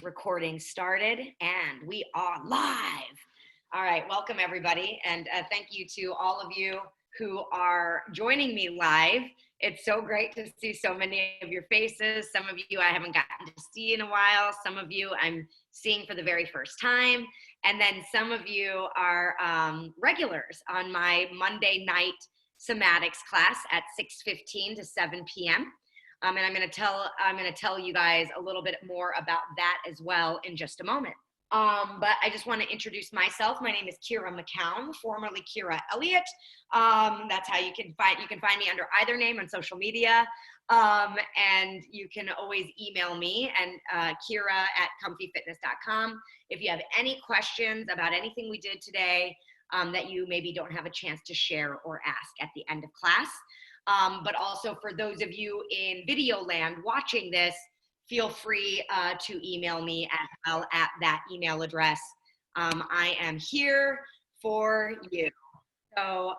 Recording started and we are live. All right, welcome everybody, and thank you to all of you who are joining me live. It's so great to see so many of your faces. Some of you I haven't gotten to see in a while. Some of you I'm seeing for the very first time. And then some of you are regulars on my Monday night Somatics class at 6:15 to 7 p.m. And I'm going to tell you guys a little bit more about that as well in just a moment. But I just want to introduce myself. My name is Kira McCown, formerly Kira Elliott. That's how you can find me under either name on social media. And you can always email me and kira@comfyfitness.com if you have any questions about anything we did today that you maybe don't have a chance to share or ask at the end of class. But also for those of you in video land watching this, feel free to email me as well at that email address. I am here for you. So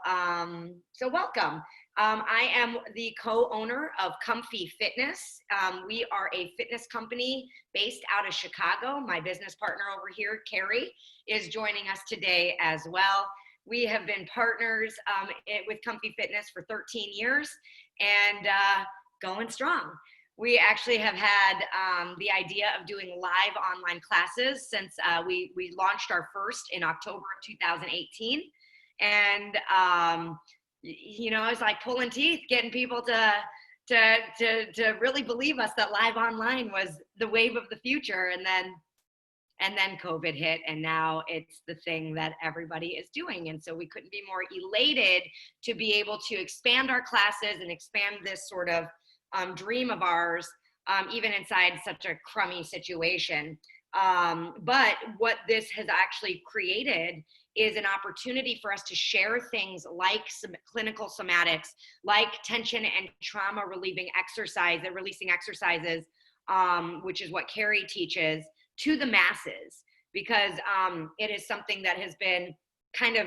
welcome. I am the co-owner of Comfy Fitness. We are a fitness company based out of Chicago. My business partner over here, Carrie, is joining us today as well. We have been partners with Comfy Fitness for 13 years and going strong. We actually have had the idea of doing live online classes since we launched our first in October of 2018. And, you know, it's like pulling teeth, getting people to really believe us that live online was the wave of the future. And then COVID hit, and now it's the thing that everybody is doing. And so we couldn't be more elated to be able to expand our classes and expand this sort of dream of ours, even inside such a crummy situation. But what this has actually created is an opportunity for us to share things like some clinical somatics, like tension and trauma relieving exercise and releasing exercises, which is what Carrie teaches, to the masses, because it is something that has been kind of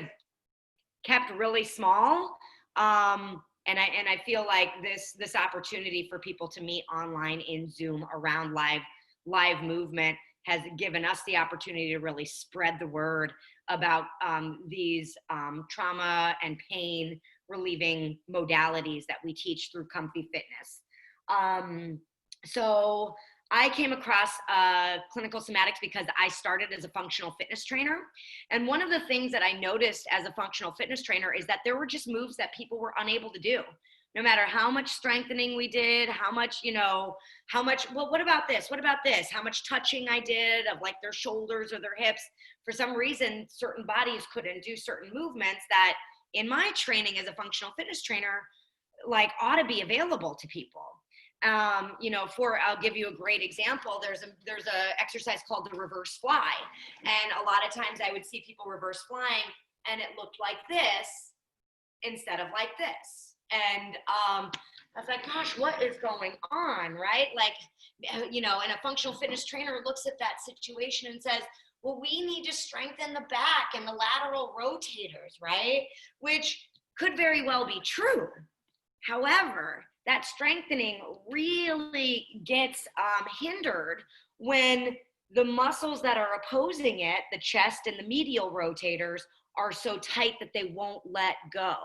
kept really small. And I feel like this opportunity for people to meet online in Zoom around live movement has given us the opportunity to really spread the word about these trauma and pain relieving modalities that we teach through Comfy Fitness. So I came across clinical somatics because I started as a functional fitness trainer. And one of the things that I noticed as a functional fitness trainer is that there were just moves that people were unable to do. No matter how much strengthening we did, well, what about this? What about this? How much touching I did of like their shoulders or their hips. For some reason, certain bodies couldn't do certain movements that in my training as a functional fitness trainer, like ought to be available to people. You know, I'll give you a great example. There's a exercise called the reverse fly. And a lot of times I would see people reverse flying and it looked like this instead of like this. And I was like, gosh, what is going on, right? Like, you know, and a functional fitness trainer looks at that situation and says, well, we need to strengthen the back and the lateral rotators, right? Which could very well be true. However, that strengthening really gets hindered when the muscles that are opposing it, the chest and the medial rotators, are so tight that they won't let go.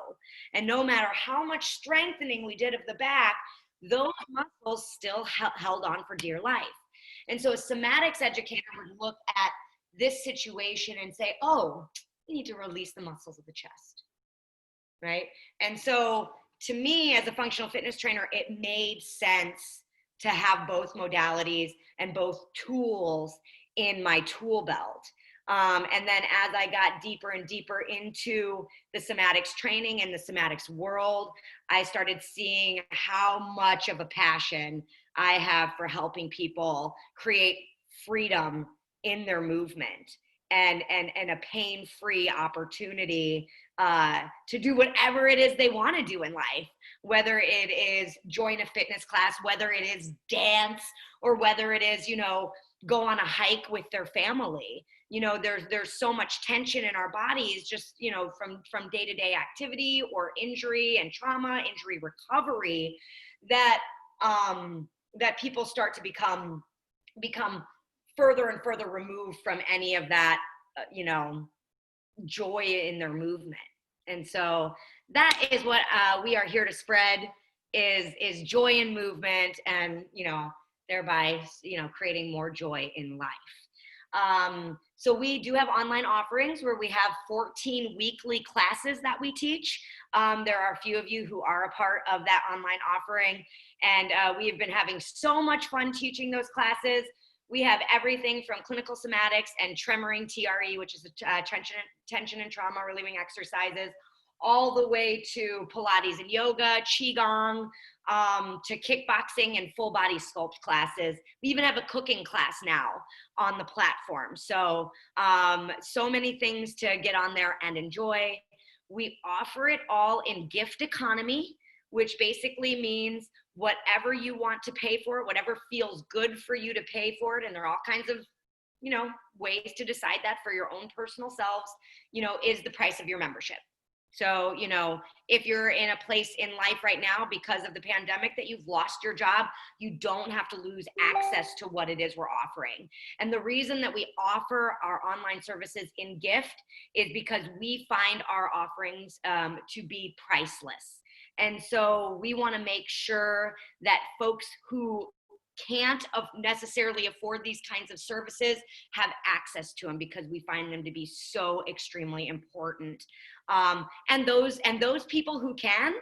And no matter how much strengthening we did of the back, those muscles still held on for dear life. And so a somatics educator would look at this situation and say, oh, you need to release the muscles of the chest, right? And so to me, as a functional fitness trainer, it made sense to have both modalities and both tools in my tool belt. And then as I got deeper and deeper into the somatics training and the somatics world, I started seeing how much of a passion I have for helping people create freedom in their movement and a pain-free opportunity to do whatever it is they want to do in life, whether it is join a fitness class, whether it is dance, or whether it is, go on a hike with their family. There's so much tension in our bodies just, from day-to-day activity or injury and trauma, injury recovery, that that people start to become further and further removed from any of that, joy in their movement. And so that is what we are here to spread, is joy in movement, and thereby creating more joy in life. So we do have online offerings where we have 14 weekly classes that we teach. There are a few of you who are a part of that online offering, and we have been having so much fun teaching those classes. We have everything from clinical somatics and tremoring TRE, which is tension and trauma relieving exercises, all the way to Pilates and yoga, Qigong, to kickboxing and full body sculpt classes. We even have a cooking class now on the platform. So, so many things to get on there and enjoy. We offer it all in gift economy, which basically means whatever you want to pay for it, whatever feels good for you to pay for it. And there are all kinds of, ways to decide that for your own personal selves, is the price of your membership. So, if you're in a place in life right now because of the pandemic that you've lost your job, you don't have to lose access to what it is we're offering. And the reason that we offer our online services in gift is because we find our offerings to be priceless. And so we want to make sure that folks who can't necessarily afford these kinds of services have access to them, because we find them to be so extremely important. And those people who can,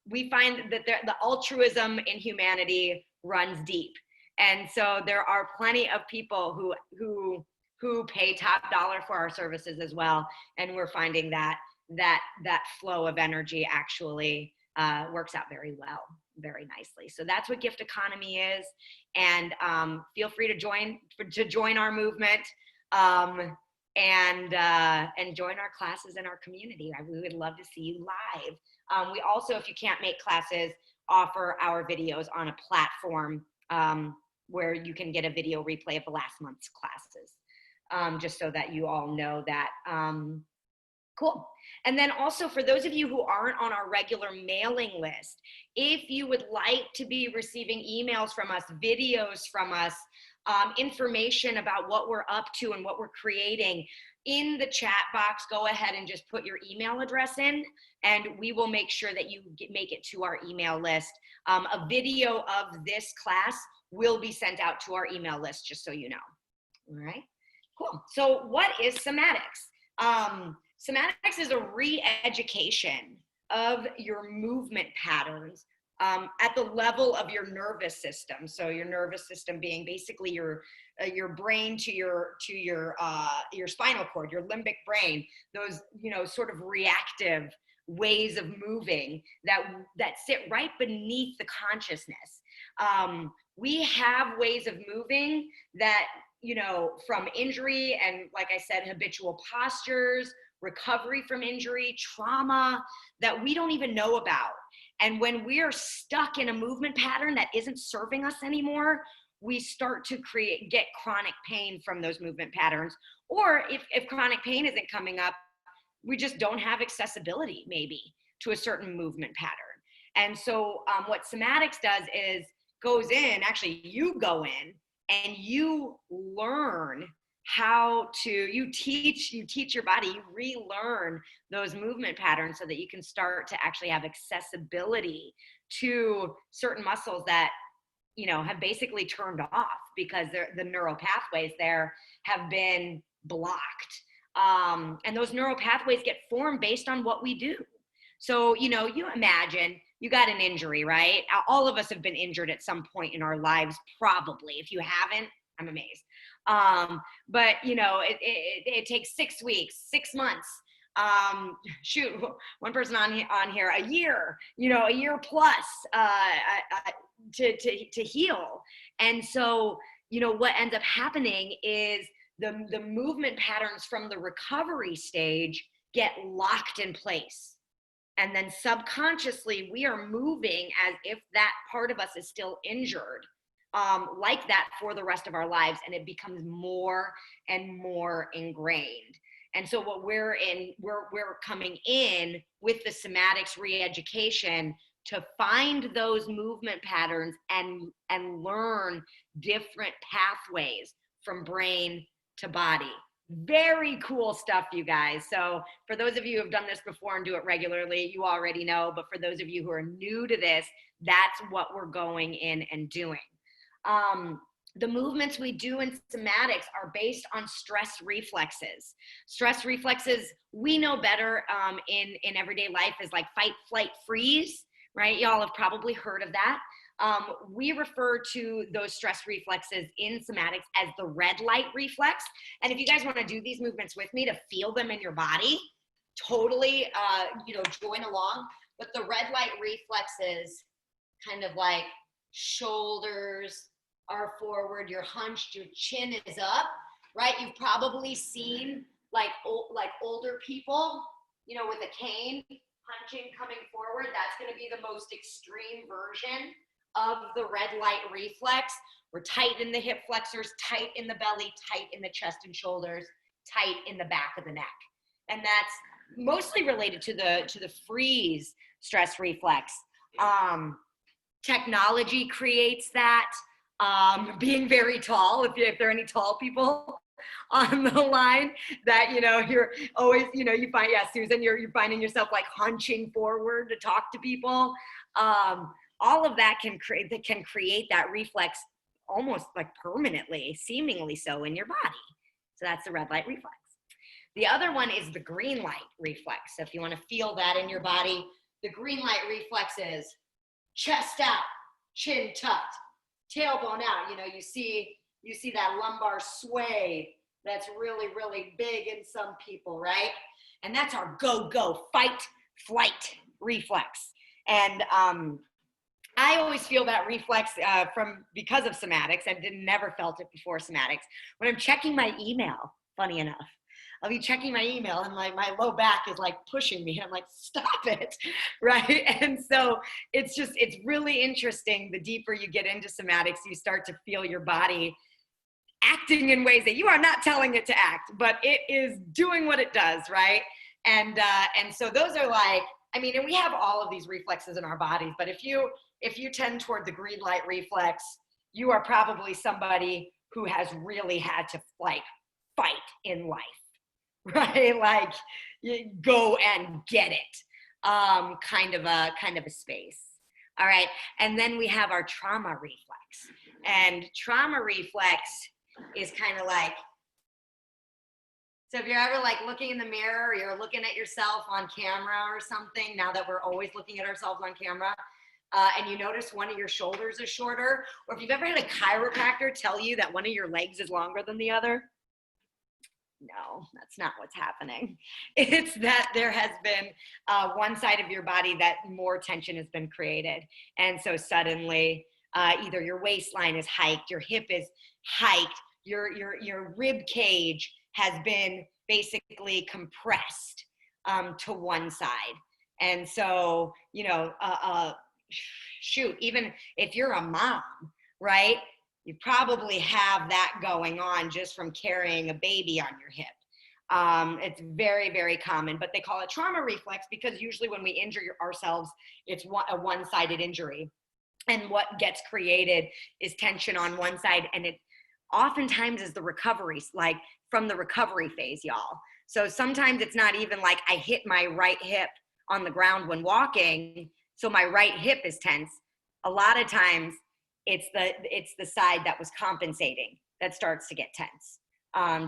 we find that the altruism in humanity runs deep. And so there are plenty of people who pay top dollar for our services as well. And we're finding that flow of energy actually works out very well, very nicely. So that's what gift economy is. And feel free to join our movement, and join our classes in our community. We would love to see you live. We also, if you can't make classes, offer our videos on a platform where you can get a video replay of the last month's classes, just so that you all know that. Cool. And then also, for those of you who aren't on our regular mailing list, if you would like to be receiving emails from us, videos from us, information about what we're up to and what we're creating, in the chat box, go ahead and just put your email address in, and we will make sure that you make it to our email list. A video of this class will be sent out to our email list, just so you know. All right, cool. So what is somatics? Somatics is a re-education of your movement patterns at the level of your nervous system. So your nervous system being basically your brain to your spinal cord, your limbic brain. Those sort of reactive ways of moving that sit right beneath the consciousness. We have ways of moving that from injury and, like I said, habitual postures, recovery from injury, trauma, that we don't even know about. And when we're stuck in a movement pattern that isn't serving us anymore, we start to get chronic pain from those movement patterns. Or if chronic pain isn't coming up, we just don't have accessibility maybe to a certain movement pattern. And so what somatics does is you go in and you learn how to, you teach your body, you relearn those movement patterns so that you can start to actually have accessibility to certain muscles that, have basically turned off because the neural pathways there have been blocked. And those neural pathways get formed based on what we do. So, you imagine you got an injury, right? All of us have been injured at some point in our lives, probably. If you haven't, I'm amazed. But it takes 6 weeks, 6 months. One person on here, a year plus, to heal. And so, what ends up happening is the movement patterns from the recovery stage get locked in place. And then subconsciously, we are moving as if that part of us is still injured, like that for the rest of our lives. And it becomes more and more ingrained. And so what we're coming in with the somatics re-education to find those movement patterns and learn different pathways from brain to body. Very cool stuff, you guys. So for those of you who have done this before and do it regularly, you already know. But for those of you who are new to this, that's what we're going in and doing. The movements we do in somatics are based on stress reflexes. Stress reflexes, we know better in everyday life is like fight, flight, freeze, right? Y'all have probably heard of that. We refer to those stress reflexes in somatics as the red light reflex. And if you guys want to do these movements with me to feel them in your body, totally, join along. But the red light reflexes, kind of like shoulders are forward, you're hunched, your chin is up, right? You've probably seen like older people, with a cane, hunching, coming forward. That's going to be the most extreme version of the red light reflex. We're tight in the hip flexors, tight in the belly, tight in the chest and shoulders, tight in the back of the neck. And that's mostly related to the freeze stress reflex. Technology creates that. Being very tall, if there are any tall people on the line that, you're always, you find, Susan, you're finding yourself like hunching forward to talk to people. All of that can create that reflex almost like permanently, seemingly so, in your body. So that's the red light reflex. The other one is the green light reflex. So if you want to feel that in your body, the green light reflex is chest out, chin tucked, tailbone out. You see that lumbar sway that's really, really big in some people, right? And that's our go, fight, flight reflex. And I always feel that reflex because of somatics. I never felt it before somatics. When I'm checking my email, funny enough, I'll be checking my email and my low back is like pushing me. I'm like, stop it, right? And so it's really interesting. The deeper you get into somatics, you start to feel your body acting in ways that you are not telling it to act, but it is doing what it does, right? And so those are like, and we have all of these reflexes in our bodies, but if you tend toward the green light reflex, you are probably somebody who has really had to like fight in life. Right? Like you go and get it, kind of a space. All right. And then we have our trauma reflex, and trauma reflex is kind of like, so if you're ever like looking in the mirror, or you're looking at yourself on camera or something, now that we're always looking at ourselves on camera, and you notice one of your shoulders is shorter, or if you've ever had a chiropractor tell you that one of your legs is longer than the other, no, that's not what's happening. It's that there has been one side of your body that more tension has been created. And so suddenly either your waistline is hiked, your hip is hiked, your rib cage has been basically compressed to one side. And so, shoot, even if you're a mom, right? You probably have that going on just from carrying a baby on your hip. It's very, very common, but they call it trauma reflex because usually when we injure ourselves, it's a one-sided injury. And what gets created is tension on one side, and it oftentimes is the recovery, like from the recovery phase, y'all. So sometimes it's not even like I hit my right hip on the ground when walking, so my right hip is tense. A lot of times, it's the side that was compensating that starts to get tense,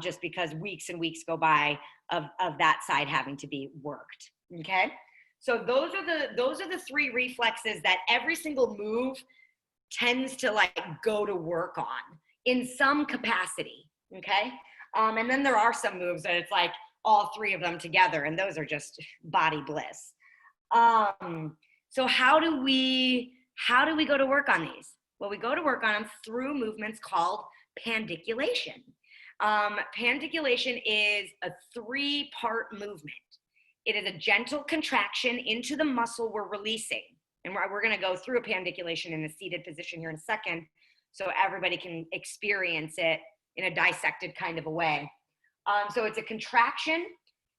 just because weeks and weeks go by of that side having to be worked. Okay, so those are the three reflexes that every single move tends to like go to work on in some capacity. Okay, and then there are some moves that it's like all three of them together, and those are just body bliss. So how do we go to work on these? Well, we go to work on them through movements called pandiculation. Pandiculation is a 3-part movement. It is a gentle contraction into the muscle we're releasing. And we're going to go through a pandiculation in a seated position here in a second, so everybody can experience it in a dissected kind of a way. So it's a contraction,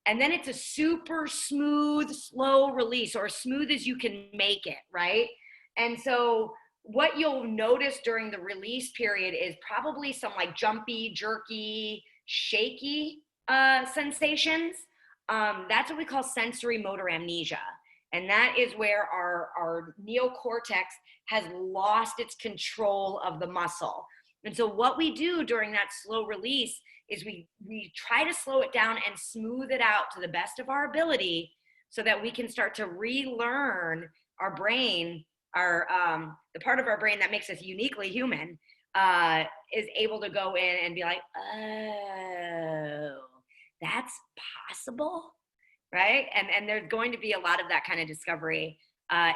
and then it's a super smooth, slow release, or as smooth as you can make it, right? And so what you'll notice during the release period is probably some like jumpy, jerky, shaky sensations. That's what we call sensory motor amnesia. And that is where our neocortex has lost its control of the muscle. And so what we do during that slow release is we try to slow it down and smooth it out to the best of our ability, so that we can start to relearn our brain, the part of our brain that makes us uniquely human, is able to go in and be like, oh, that's possible, right? And there's going to be a lot of that kind of discovery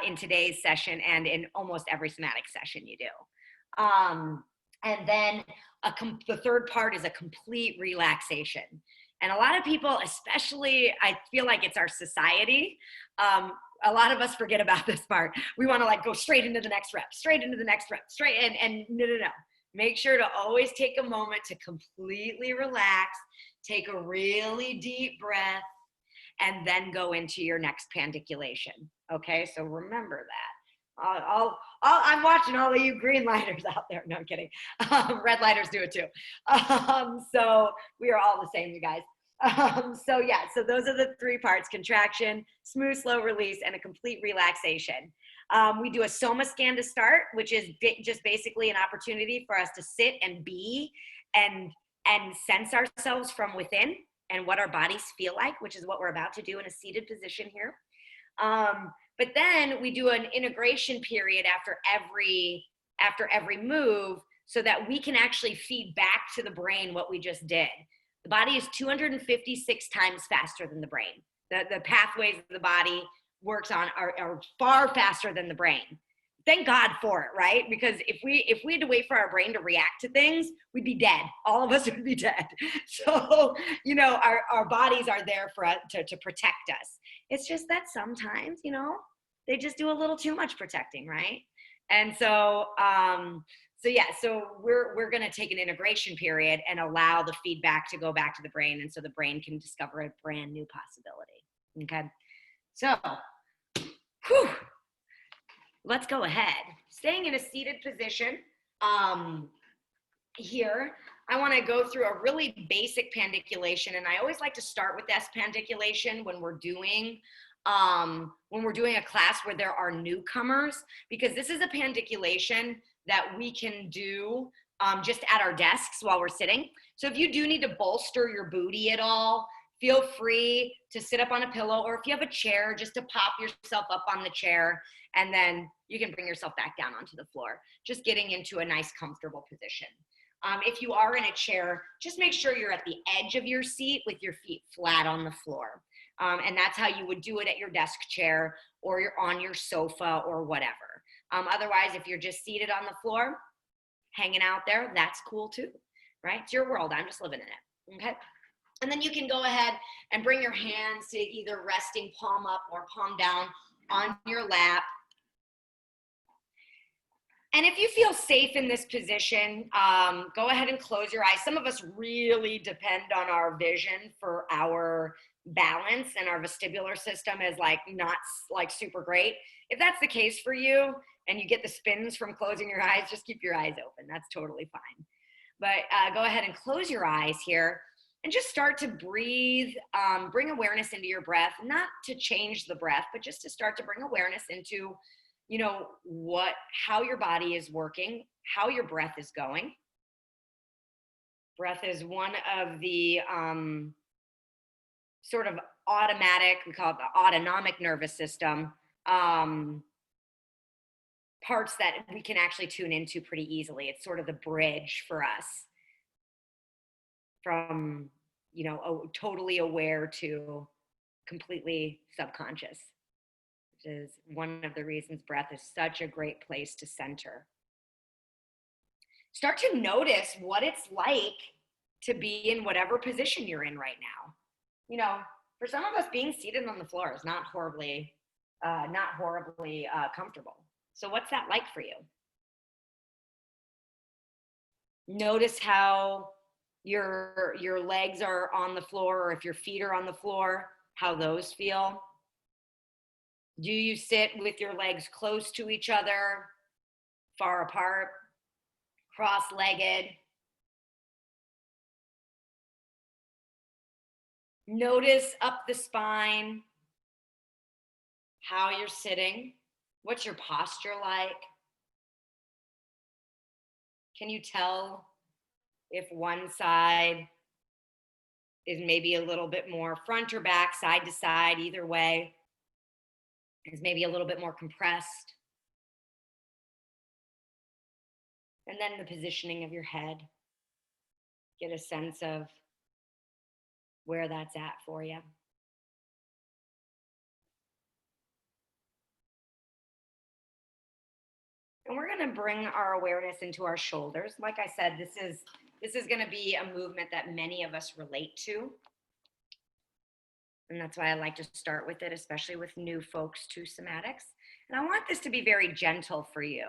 in today's session and in almost every somatic session you do. And then the third part is a complete relaxation. And a lot of people, especially, I feel like it's our society, a lot of us forget about this part. We want to like go straight into the next rep, straight into the next rep, straight, and no. Make sure to always take a moment to completely relax, take a really deep breath, and then go into your next pandiculation. Okay, so remember that. I'm watching all of you green lighters out there. No, I'm kidding. Red lighters do it too. So we are all the same, you guys. So yeah, so those are the three parts: contraction, smooth, slow release, and a complete relaxation. We do a soma scan to start, which is just basically an opportunity for us to sit and be and sense ourselves from within and what our bodies feel like, which is what we're about to do in a seated position here. But then we do an integration period after every move, so that we can actually feed back to the brain what we just did. The body is 256 times faster than the brain. The pathways the body works on are far faster than the brain. Thank God for it, right? Because if we had to wait for our brain to react to things, we'd be dead. All of us would be dead. So, our bodies are there for us to protect us. It's just that sometimes, they just do a little too much protecting, right? And so, so we're going to take an integration period and allow the feedback to go back to the brain, and so the brain can discover a brand new possibility. Okay, so let's go ahead. Staying in a seated position, here, I want to go through a really basic pandiculation, and I always like to start with this pandiculation when we're doing a class where there are newcomers, because this is a pandiculation that we can do just at our desks while we're sitting. So if you do need to bolster your booty at all, feel free to sit up on a pillow, or if you have a chair, just to pop yourself up on the chair, and then you can bring yourself back down onto the floor, just getting into a nice comfortable position. If you are in a chair, just make sure you're at the edge of your seat with your feet flat on the floor. And that's how you would do it at your desk chair, or you're on your sofa or whatever. Otherwise, if you're just seated on the floor, hanging out there, that's cool too, right? It's your world. I'm just living in it, okay? And then you can go ahead and bring your hands to either resting palm up or palm down on your lap. And if you feel safe in this position, go ahead and close your eyes. Some of us really depend on our vision for our balance, and our vestibular system is not super great. If that's the case for you and you get the spins from closing your eyes, just keep your eyes open. That's totally fine. But go ahead and close your eyes here and just start to breathe. Bring awareness into your breath, not to change the breath, but just to start to bring awareness into how your body is working, how your breath is going. Breath is one of the sort of automatic, we call it the autonomic nervous system, parts that we can actually tune into pretty easily. It's sort of the bridge for us from, totally aware to completely subconscious, which is one of the reasons breath is such a great place to center. Start to notice what it's like to be in whatever position you're in right now. For some of us, being seated on the floor is not horribly comfortable. So what's that like for you? Notice how your legs are on the floor, or if your feet are on the floor, how those feel. Do you sit with your legs close to each other, far apart, cross-legged? Notice up the spine, how you're sitting. What's your posture like? Can you tell if one side is maybe a little bit more front or back, side to side, either way, is maybe a little bit more compressed? And then the positioning of your head. Get a sense of where that's at for you. And we're going to bring our awareness into our shoulders. Like I said, this is going to be a movement that many of us relate to. And that's why I like to start with it, especially with new folks to somatics. And I want this to be very gentle for you.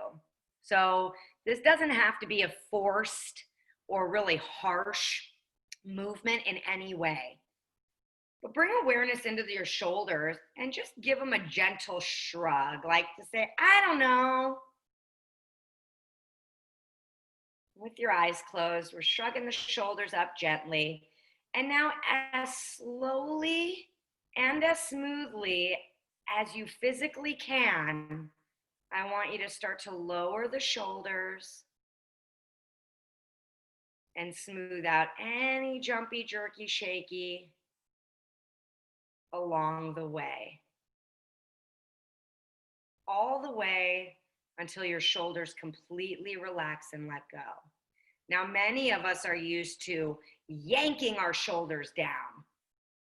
So this doesn't have to be a forced or really harsh movement in any way. But bring awareness into your shoulders and just give them a gentle shrug, like to say, I don't know. With your eyes closed, we're shrugging the shoulders up gently. And now, as slowly and as smoothly as you physically can, I want you to start to lower the shoulders and smooth out any jumpy, jerky, shaky along the way. All the way until your shoulders completely relax and let go. Now, many of us are used to yanking our shoulders down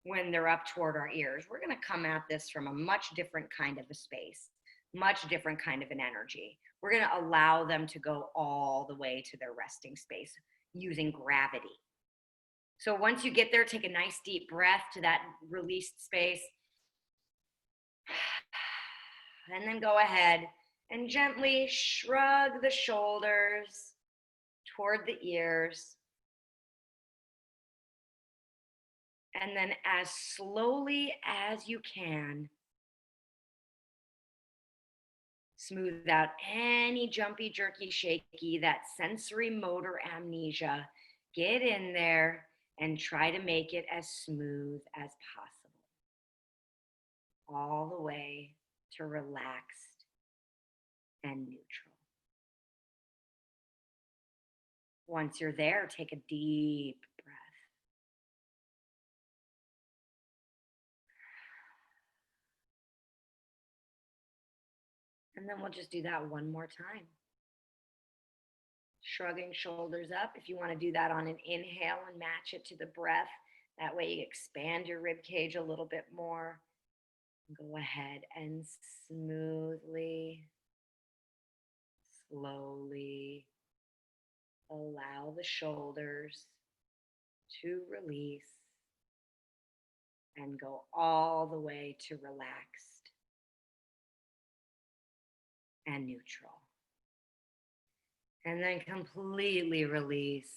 when they're up toward our ears. We're going to come at this from a much different kind of a space, much different kind of an energy. We're going to allow them to go all the way to their resting space using gravity. So once you get there, take a nice deep breath to that released space. And then go ahead and gently shrug the shoulders toward the ears. And then as slowly as you can, smooth out any jumpy, jerky, shaky, that sensory motor amnesia. Get in there and try to make it as smooth as possible. All the way to relaxed and neutral. Once you're there, take a deep breath. And then we'll just do that one more time. Shrugging shoulders up. If you want to do that on an inhale and match it to the breath, that way you expand your rib cage a little bit more. Go ahead and smoothly, slowly allow the shoulders to release and go all the way to relaxed and neutral. And then completely release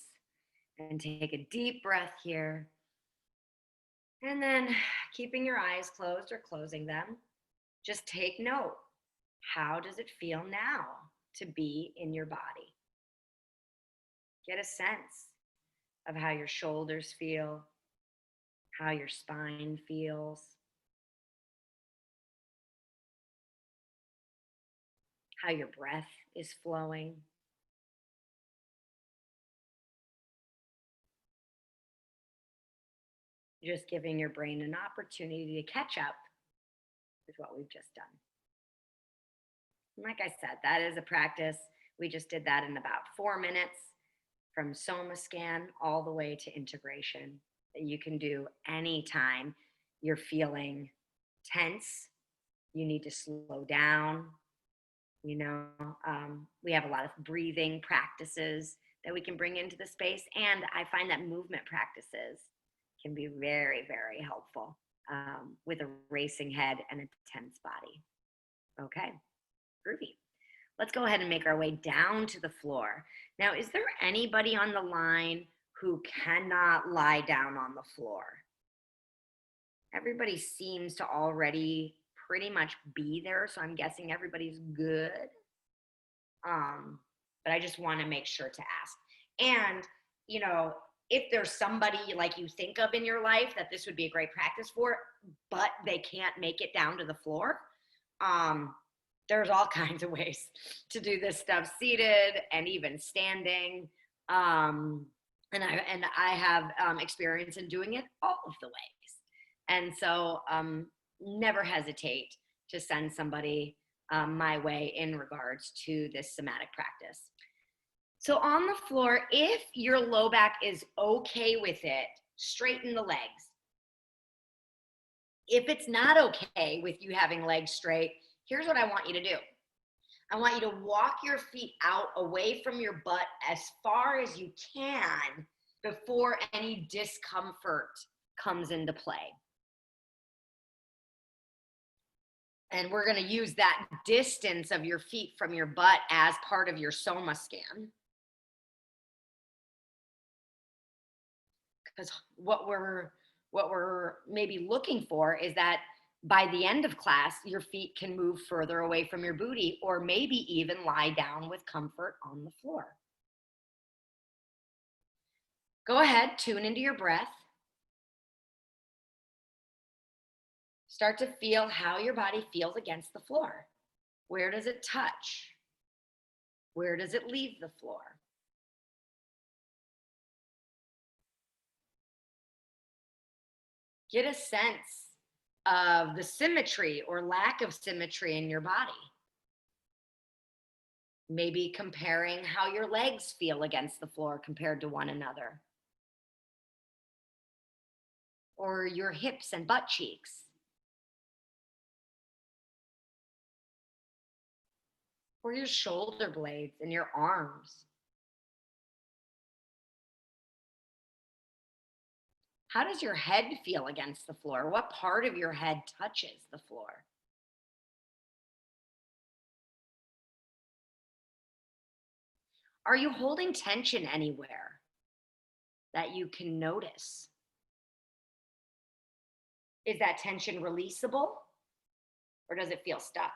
and take a deep breath here. And then keeping your eyes closed or closing them, just take note. How does it feel now to be in your body? Get a sense of how your shoulders feel, how your spine feels, how your breath is flowing. Just giving your brain an opportunity to catch up with what we've just done. And like I said, that is a practice. We just did that in about 4 minutes, from soma scan all the way to integration, that you can do anytime you're feeling tense, you need to slow down. We have a lot of breathing practices that we can bring into the space. And I find that movement practices can be very, very helpful with a racing head and a tense body. Okay, groovy. Let's go ahead and make our way down to the floor. Now, is there anybody on the line who cannot lie down on the floor? Everybody seems to already pretty much be there, so I'm guessing everybody's good. But I just want to make sure to ask. And, you know, if there's somebody like you think of in your life that this would be a great practice for, but they can't make it down to the floor, there's all kinds of ways to do this stuff, seated and even standing. And I have experience in doing it all of the ways. And so never hesitate to send somebody my way in regards to this somatic practice. So on the floor, if your low back is okay with it, straighten the legs. If it's not okay with you having legs straight, here's what I want you to do. I want you to walk your feet out away from your butt as far as you can before any discomfort comes into play. And we're going to use that distance of your feet from your butt as part of your soma scan. Because what we're maybe looking for is that by the end of class, your feet can move further away from your booty, or maybe even lie down with comfort on the floor. Go ahead, tune into your breath. Start to feel how your body feels against the floor. Where does it touch? Where does it leave the floor? Get a sense of the symmetry or lack of symmetry in your body. Maybe comparing how your legs feel against the floor compared to one another. Or your hips and butt cheeks. Or your shoulder blades and your arms. How does your head feel against the floor? What part of your head touches the floor? Are you holding tension anywhere that you can notice? Is that tension releasable, or does it feel stuck?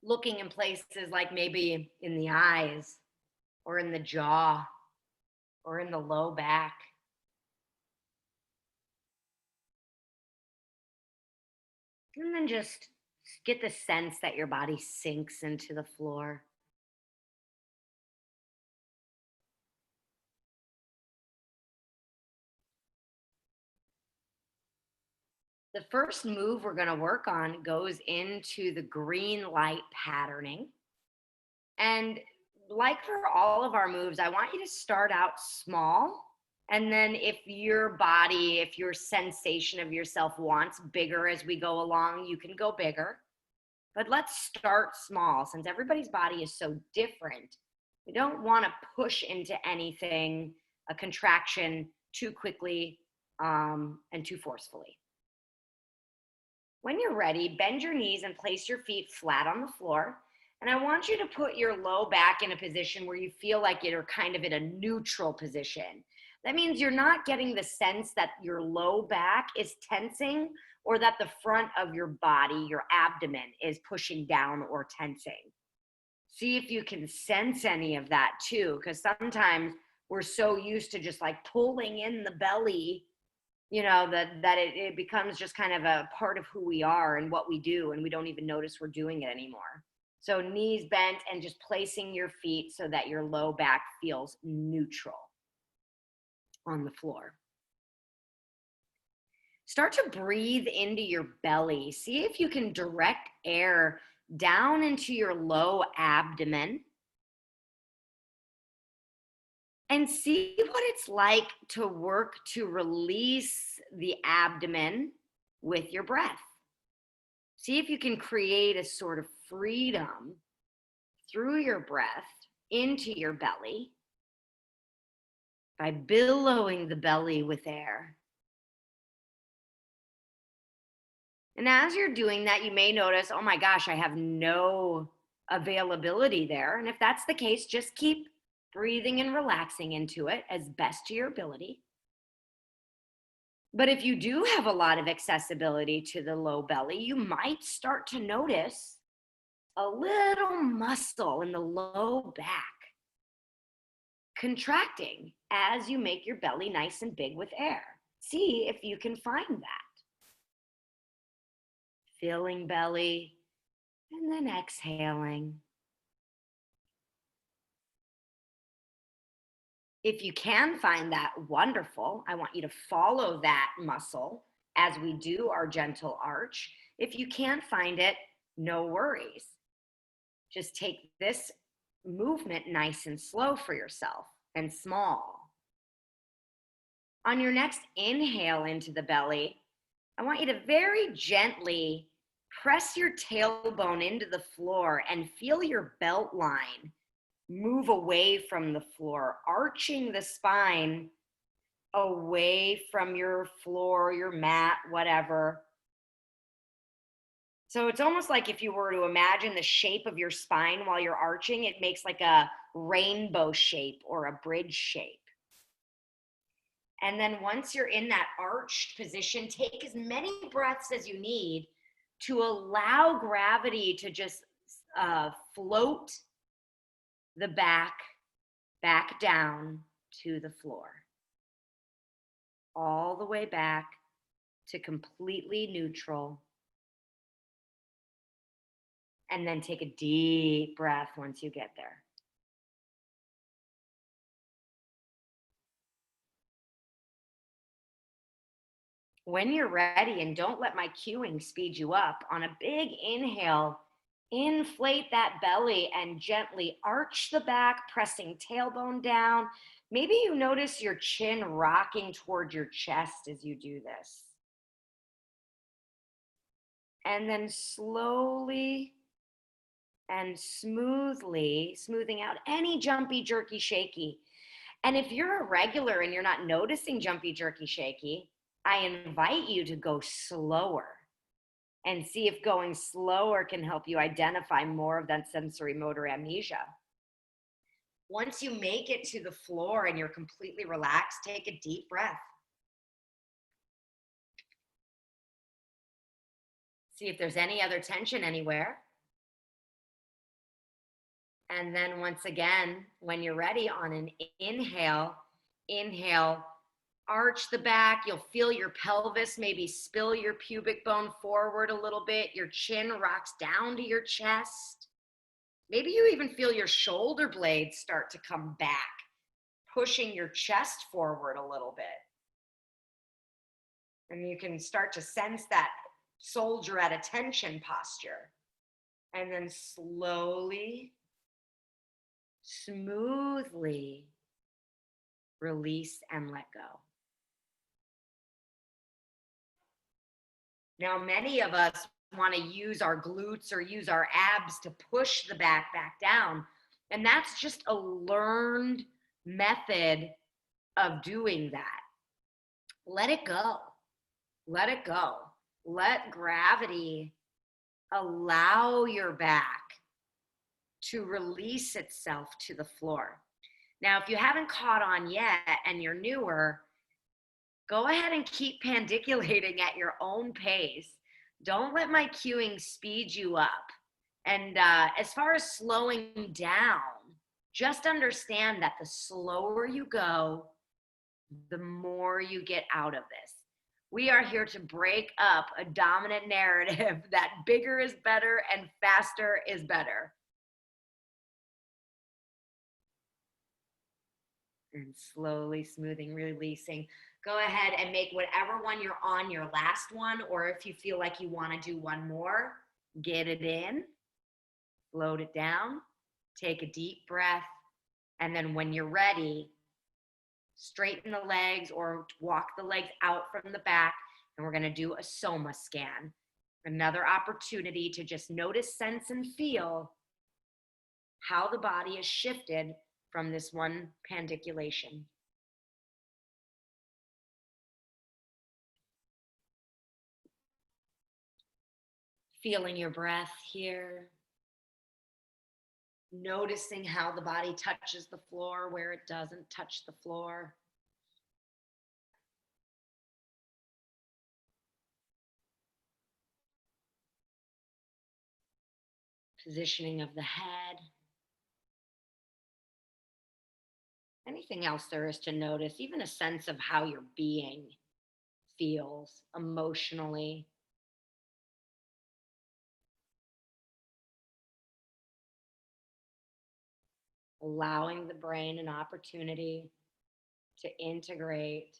Looking in places like maybe in the eyes, or in the jaw, or in the low back. And then just get the sense that your body sinks into the floor. The first move we're going to work on goes into the green light patterning. And like for all of our moves, I want you to start out small. And then if your body, if your sensation of yourself wants bigger as we go along, you can go bigger. But let's start small. Since everybody's body is so different, we don't want to push into anything, a contraction, too quickly and too forcefully. When you're ready, bend your knees and place your feet flat on the floor. And I want you to put your low back in a position where you feel like you're kind of in a neutral position. That means you're not getting the sense that your low back is tensing or that the front of your body, your abdomen, is pushing down or tensing. See if you can sense any of that too, because sometimes we're so used to just like pulling in the belly, you know, that it becomes just kind of a part of who we are and what we do, and we don't even notice we're doing it anymore. So knees bent and just placing your feet so that your low back feels neutral on the floor. Start to breathe into your belly. See if you can direct air down into your low abdomen. And see what it's like to work to release the abdomen with your breath. See if you can create a sort of freedom through your breath into your belly. by billowing the belly with air. And as you're doing that, you may notice, oh my gosh, I have no availability there. And if that's the case, just keep breathing and relaxing into it as best to your ability. But if you do have a lot of accessibility to the low belly, you might start to notice a little muscle in the low back contracting as you make your belly nice and big with air. See if you can find that. Filling belly and then exhaling. If you can find that, wonderful. I want you to follow that muscle as we do our gentle arch. If you can't find it, no worries. Just take this movement nice and slow for yourself and small. On your next inhale into the belly, I want you to very gently press your tailbone into the floor and feel your belt line move away from the floor, arching the spine away from your floor, your mat, whatever. So it's almost like if you were to imagine the shape of your spine while you're arching, it makes like a rainbow shape or a bridge shape. And then once you're in that arched position, take as many breaths as you need to allow gravity to just float the back down to the floor. All the way back to completely neutral. And then take a deep breath once you get there. When you're ready, and don't let my cueing speed you up, on a big inhale, inflate that belly and gently arch the back, pressing tailbone down. Maybe you notice your chin rocking toward your chest as you do this. And then slowly and smoothly, smoothing out any jumpy, jerky, shaky. And if you're a regular and you're not noticing jumpy, jerky, shaky, I invite you to go slower and see if going slower can help you identify more of that sensory motor amnesia. Once you make it to the floor and you're completely relaxed, take a deep breath. See if there's any other tension anywhere. And then once again, when you're ready, on an inhale, arch the back. You'll feel your pelvis maybe spill your pubic bone forward a little bit. Your chin rocks down to your chest. Maybe you even feel your shoulder blades start to come back, pushing your chest forward a little bit. And you can start to sense that soldier at attention posture. And then slowly, smoothly release and let go. Now, many of us want to use our glutes or use our abs to push the back down. And that's just a learned method of doing that. Let it go. Let it go. Let gravity allow your back to release itself to the floor. Now, if you haven't caught on yet and you're newer, go ahead and keep pandiculating at your own pace. Don't let my cueing speed you up. And as far as slowing down, just understand that the slower you go, the more you get out of this. We are here to break up a dominant narrative that bigger is better and faster is better. And slowly smoothing, releasing. Go ahead and make whatever one you're on your last one, or if you feel like you want to do one more, get it in, float it down, take a deep breath, and then when you're ready, straighten the legs or walk the legs out from the back, and we're going to do a soma scan. Another opportunity to just notice, sense, and feel how the body is shifted from this one pandiculation. Feeling your breath here. Noticing how the body touches the floor, where it doesn't touch the floor. Positioning of the head. Anything else there is to notice, even a sense of how your being feels emotionally. Allowing the brain an opportunity to integrate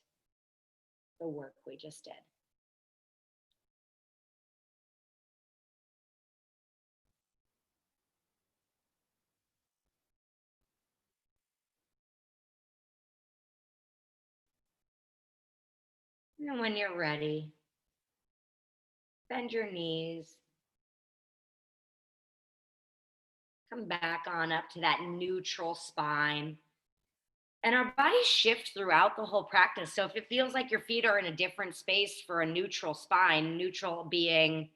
the work we just did. And when you're ready, bend your knees. Come back on up to that neutral spine. And our bodies shift throughout the whole practice. So if it feels like your feet are in a different space for a neutral spine, neutral being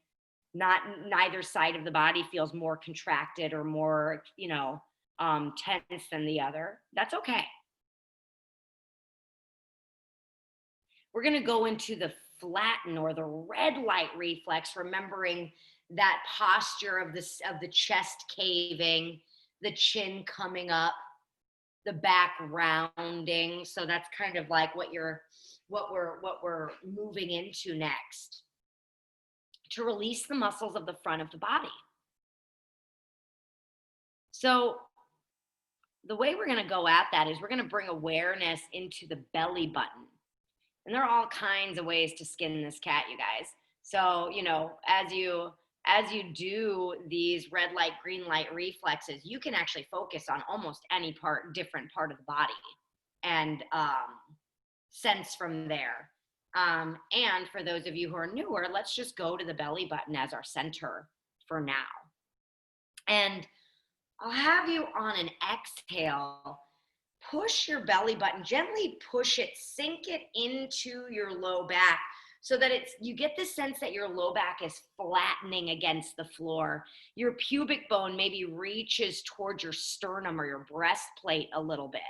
not neither side of the body feels more contracted or more, tense than the other, that's okay. We're going to go into the flatten or the red light reflex, remembering that posture of the chest caving, the chin coming up, the back rounding. So that's kind of like what we're moving into next, to release the muscles of the front of the body. So the way we're going to go at that is we're going to bring awareness into the belly button. And there are all kinds of ways to skin this cat, you guys. So, as you do these red light, green light reflexes, you can actually focus on almost any different part of the body, and sense from there. And for those of you who are newer, let's just go to the belly button as our center for now. And I'll have you on an exhale, push your belly button, gently push it, sink it into your low back so that you get the sense that your low back is flattening against the floor. Your pubic bone maybe reaches towards your sternum or your breastplate a little bit.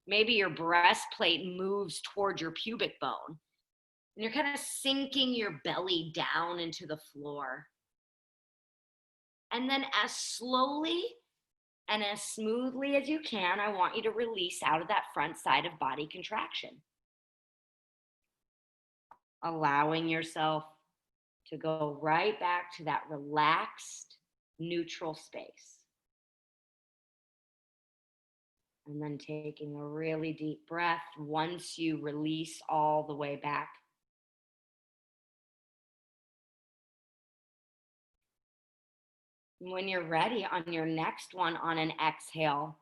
Maybe your breastplate moves towards your pubic bone. And you're kind of sinking your belly down into the floor. And then as slowly and as smoothly as you can, I want you to release out of that front side of body contraction. Allowing yourself to go right back to that relaxed, neutral space. And then taking a really deep breath once you release all the way back. When you're ready, on your next one, on an exhale,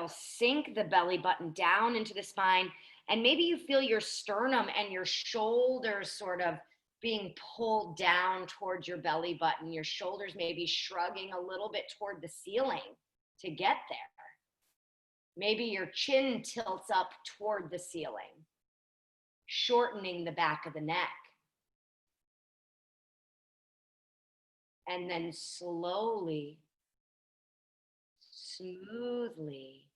sink the belly button down into the spine. And maybe you feel your sternum and your shoulders sort of being pulled down towards your belly button. Your shoulders may be shrugging a little bit toward the ceiling to get there. Maybe your chin tilts up toward the ceiling, shortening the back of the neck. And then slowly, smoothly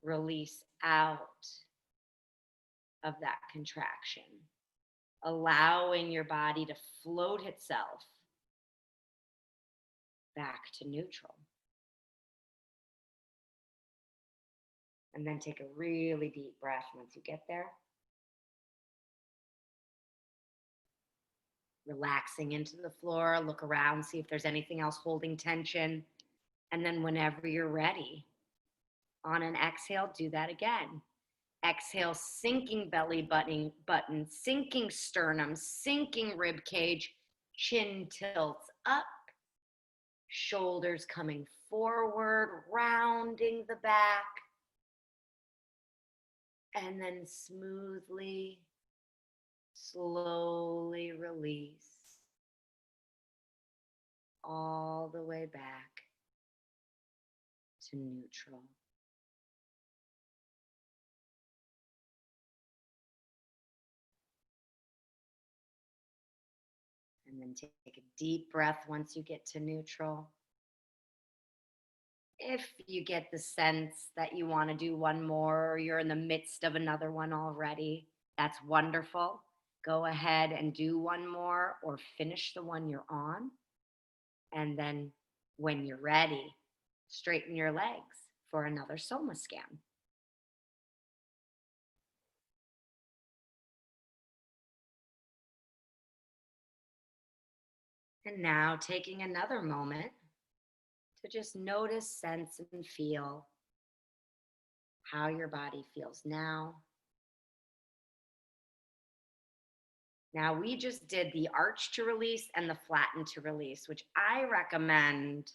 release out of that contraction, allowing your body to float itself back to neutral. And then take a really deep breath once you get there. Relaxing into the floor, look around, see if there's anything else holding tension. And then whenever you're ready, on an exhale, do that again. Exhale, sinking belly button, sinking sternum, sinking rib cage, chin tilts up, shoulders coming forward, rounding the back, and then smoothly, slowly release all the way back to neutral. And then take a deep breath once you get to neutral. If you get the sense that you want to do one more or you're in the midst of another one already, that's wonderful. Go ahead and do one more or finish the one you're on. And then when you're ready, straighten your legs for another Soma scan. And now taking another moment to just notice, sense, and feel how your body feels now. Now, we just did the arch to release and the flatten to release, which I recommend,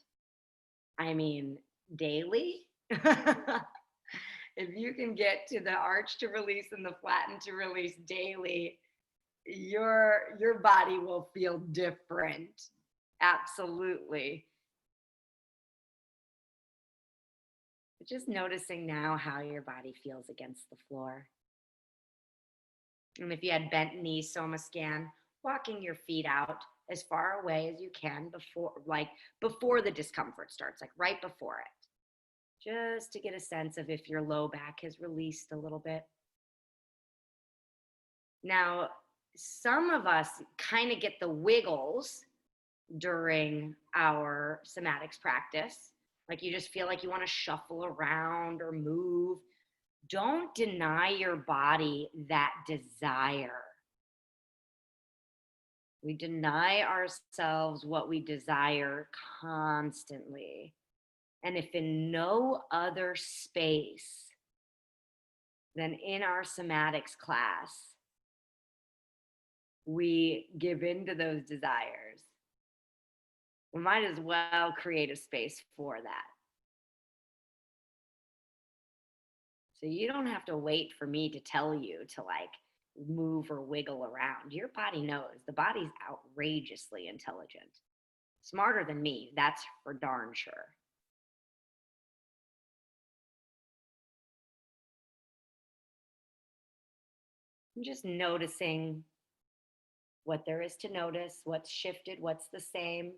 daily. If you can get to the arch to release and the flatten to release daily, your body will feel different. Absolutely. But just noticing now how your body feels against the floor. And if you had bent knee Soma scan, walking your feet out as far away as you can before the discomfort starts, like right before it, just to get a sense of if your low back has released a little bit. Now, some of us kind of get the wiggles during our somatics practice. Like you just feel like you want to shuffle around or move. Don't deny your body that desire. We deny ourselves what we desire constantly. And if in no other space than in our somatics class, we give in to those desires, we might as well create a space for that. So you don't have to wait for me to tell you to move or wiggle around. Your body knows. The body's outrageously intelligent. Smarter than me, that's for darn sure. I'm just noticing what there is to notice, what's shifted, what's the same.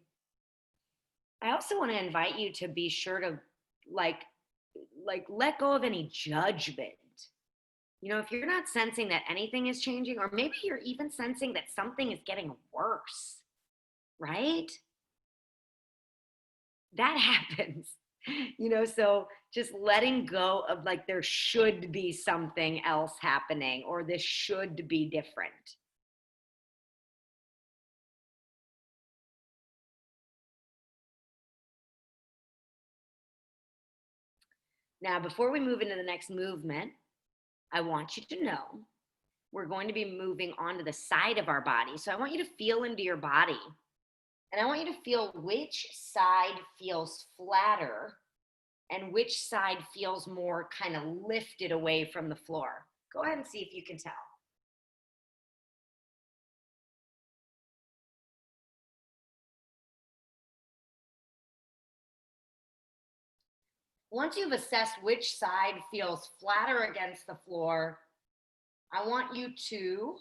I also want to invite you to be sure to let go of any judgment. If you're not sensing that anything is changing, or maybe you're even sensing that something is getting worse, right? That happens, so just letting go of there should be something else happening, or this should be different. Now, before we move into the next movement, I want you to know we're going to be moving onto the side of our body. So I want you to feel into your body. And I want you to feel which side feels flatter and which side feels more kind of lifted away from the floor. Go ahead and see if you can tell. Once you've assessed which side feels flatter against the floor, I want you to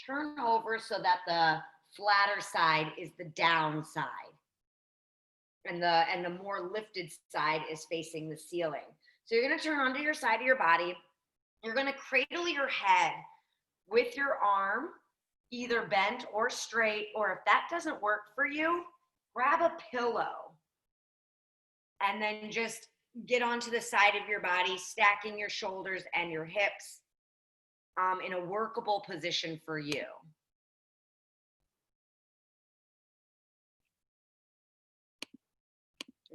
turn over so that the flatter side is the down side. And the more lifted side is facing the ceiling. So you're going to turn onto your side of your body. You're going to cradle your head with your arm, either bent or straight, or if that doesn't work for you, grab a pillow and then just get onto the side of your body, stacking your shoulders and your hips in a workable position for you.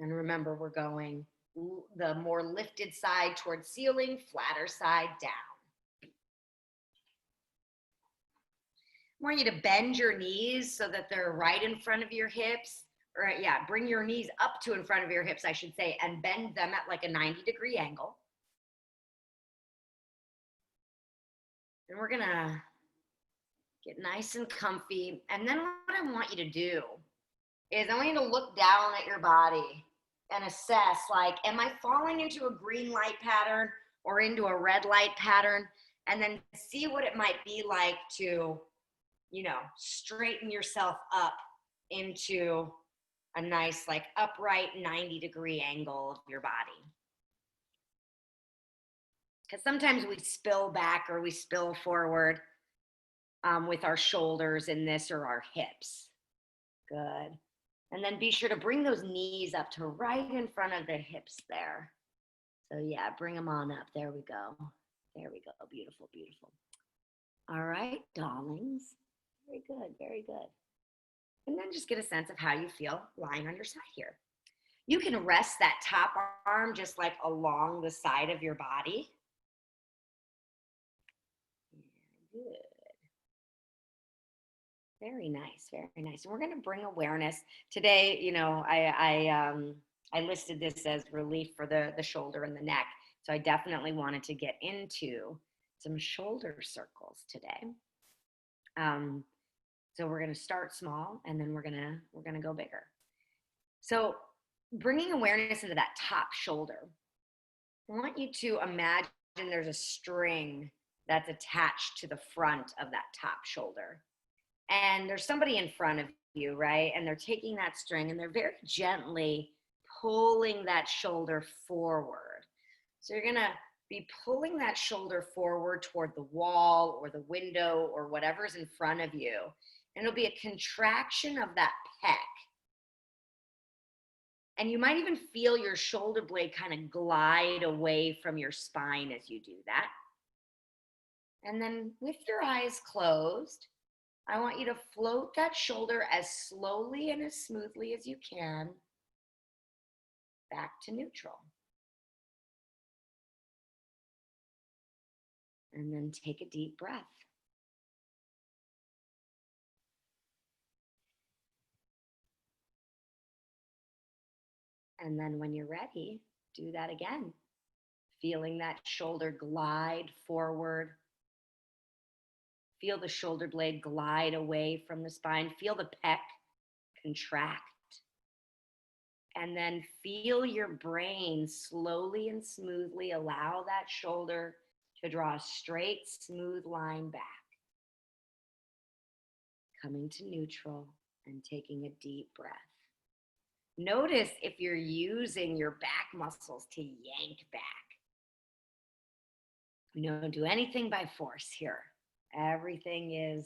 And remember, we're going the more lifted side towards ceiling, flatter side down. I want you to bend your knees so that they're right in front of your hips. Or bring your knees up to in front of your hips, I should say, and bend them at a 90-degree angle. And we're gonna get nice and comfy. And then what I want you to do is I want you to look down at your body and assess, am I falling into a green light pattern or into a red light pattern? And then see what it might be like to straighten yourself up into a nice, like, upright 90-degree angle of your body. Because sometimes we spill back or we spill forward with our shoulders in this, or our hips. Good. And then be sure to bring those knees up to right in front of the hips there. So yeah, bring them on up. There we go. There we go. Beautiful, beautiful. All right, darlings. Very good, very good. And then just get a sense of how you feel lying on your side here. You can rest that top arm just like along the side of your body. Good. Very nice, very nice. And we're going to bring awareness today. I listed this as relief for the shoulder and the neck. So I definitely wanted to get into some shoulder circles today. So we're going to start small, and then we're going to go bigger. So bringing awareness into that top shoulder, I want you to imagine there's a string that's attached to the front of that top shoulder. And there's somebody in front of you, right? And they're taking that string and they're very gently pulling that shoulder forward. So you're going to be pulling that shoulder forward toward the wall or the window or whatever's in front of you. And it'll be a contraction of that pec. And you might even feel your shoulder blade kind of glide away from your spine as you do that. And then with your eyes closed, I want you to float that shoulder as slowly and as smoothly as you can back to neutral. And then take a deep breath. And then when you're ready, do that again. Feeling that shoulder glide forward. Feel the shoulder blade glide away from the spine. Feel the pec contract. And then feel your brain slowly and smoothly allow that shoulder to draw a straight, smooth line back. Coming to neutral and taking a deep breath. Notice if you're using your back muscles to yank back. We don't do anything by force here. Everything is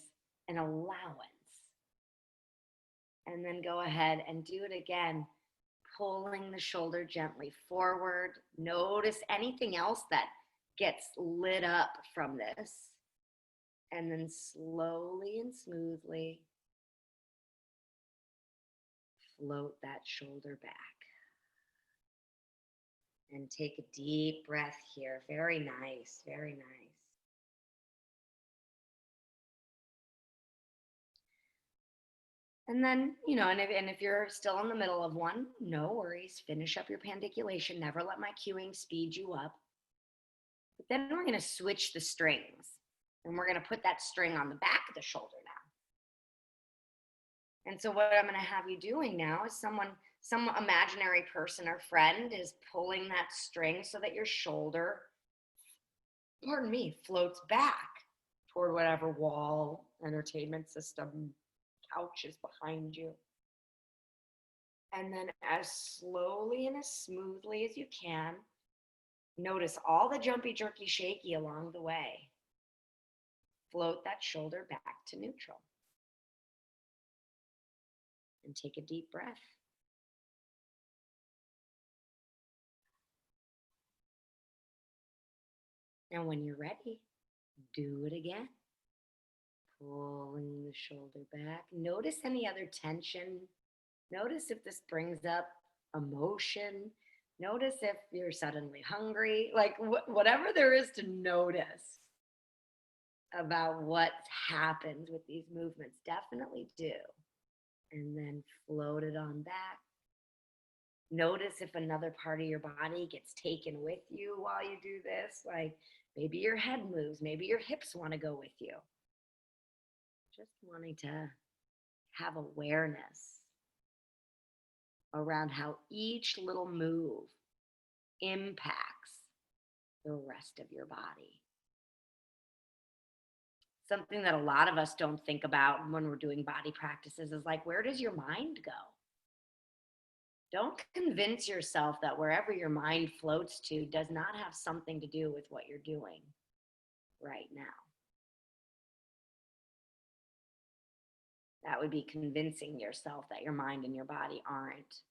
an allowance. And then go ahead and do it again, pulling the shoulder gently forward. Notice anything else that gets lit up from this. And then slowly and smoothly float that shoulder back. And take a deep breath here. Very nice, very nice. And then, if you're still in the middle of one, no worries. Finish up your pandiculation. Never let my cueing speed you up. But then we're going to switch the strings. And we're going to put that string on the back of the shoulder now. And so what I'm going to have you doing now is some imaginary person or friend is pulling that string so that your shoulder, floats back toward whatever wall, entertainment system, couch is behind you. And then as slowly and as smoothly as you can, notice all the jumpy, jerky, shaky along the way. Float that shoulder back to neutral. And take a deep breath. And when you're ready, do it again. Pulling the shoulder back. Notice any other tension. Notice if this brings up emotion. Notice if you're suddenly hungry. Like whatever there is to notice about what happens with these movements, definitely do. And then float it on back. Notice if another part of your body gets taken with you while you do this. Like maybe your head moves, maybe your hips want to go with you. Just wanting to have awareness around how each little move impacts the rest of your body. Something that a lot of us don't think about when we're doing body practices is like, where does your mind go? Don't convince yourself that wherever your mind floats to does not have something to do with what you're doing right now. That would be convincing yourself that your mind and your body aren't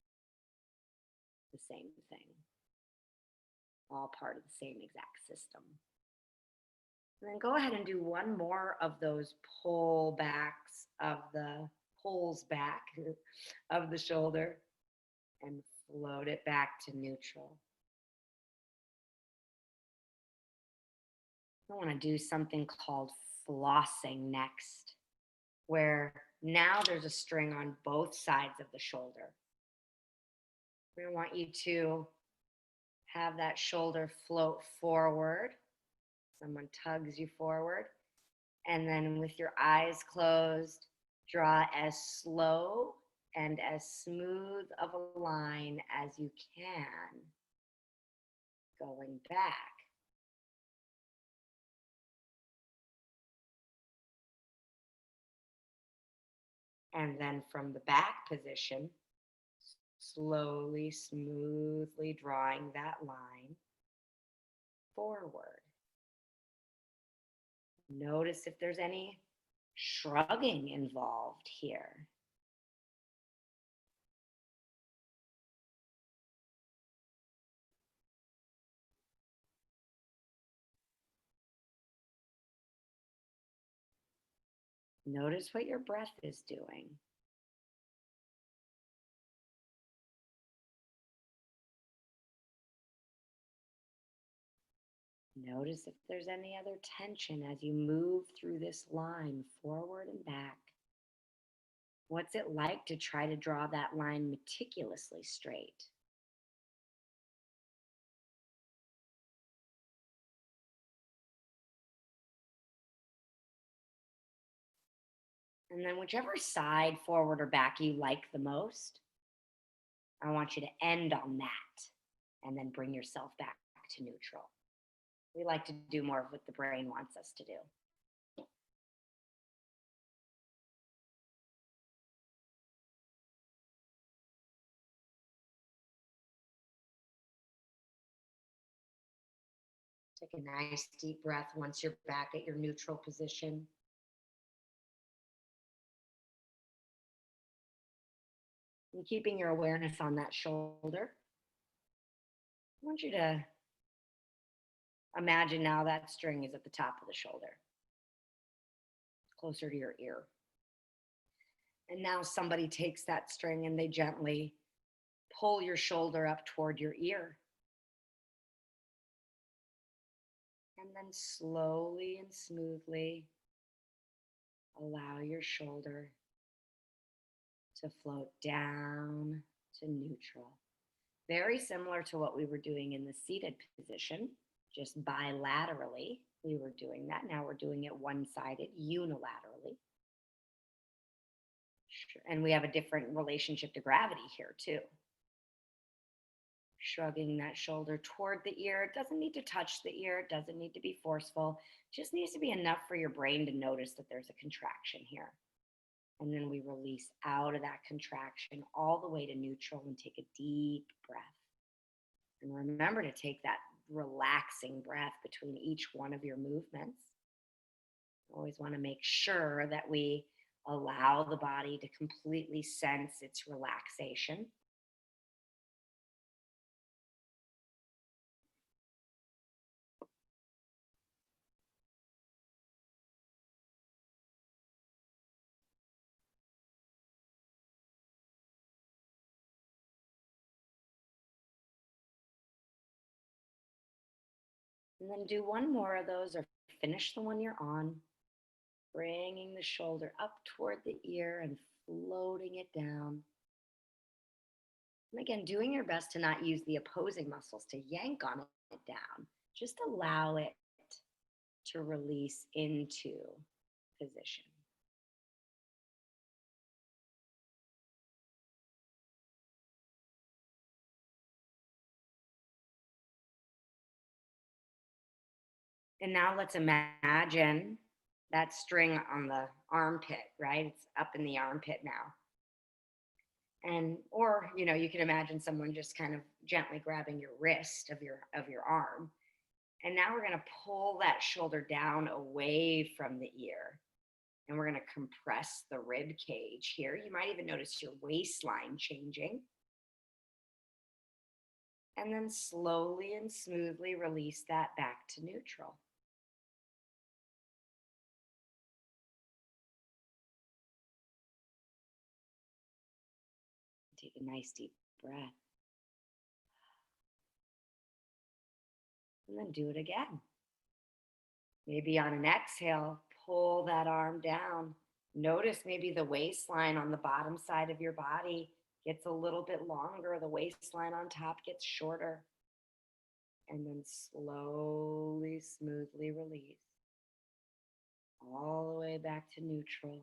the same thing, all part of the same exact system. And then go ahead and do one more of those pulls back of the shoulder and float it back to neutral. I want to do something called flossing next, where now there's a string on both sides of the shoulder. I want you to have that shoulder float forward. Someone tugs you forward. And then with your eyes closed, draw as slow and as smooth of a line as you can going back. And then from the back position, slowly, smoothly drawing that line forward. Notice if there's any shrugging involved here. Notice what your breath is doing. Notice if there's any other tension as you move through this line forward and back. What's it like to try to draw that line meticulously straight? And then whichever side, forward or back, you like the most, I want you to end on that and then bring yourself back to neutral. We like to do more of what the brain wants us to do. Take a nice deep breath once you're back at your neutral position. And keeping your awareness on that shoulder, I want you to imagine now that string is at the top of the shoulder, closer to your ear. And now somebody takes that string and they gently pull your shoulder up toward your ear. And then slowly and smoothly allow your shoulder to float down to neutral. Very similar to what we were doing in the seated position, just bilaterally. We were doing that. Now we're doing it one-sided, unilaterally. And we have a different relationship to gravity here too. Shrugging that shoulder toward the ear. It doesn't need to touch the ear. It doesn't need to be forceful. It just needs to be enough for your brain to notice that there's a contraction here. And then we release out of that contraction all the way to neutral and take a deep breath. And remember to take that relaxing breath between each one of your movements. Always want to make sure that we allow the body to completely sense its relaxation. And then do one more of those or finish the one you're on, bringing the shoulder up toward the ear and floating it down. And again, doing your best to not use the opposing muscles to yank on it down. Just allow it to release into position. And now let's imagine that string on the armpit, right? It's up in the armpit now. And or, you can imagine someone just kind of gently grabbing your wrist of your arm. And now we're going to pull that shoulder down away from the ear. And we're going to compress the rib cage here. You might even notice your waistline changing. And then slowly and smoothly release that back to neutral. Take a nice deep breath. And then do it again. Maybe on an exhale, pull that arm down. Notice maybe the waistline on the bottom side of your body gets a little bit longer. The waistline on top gets shorter. And then slowly, smoothly release. All the way back to neutral.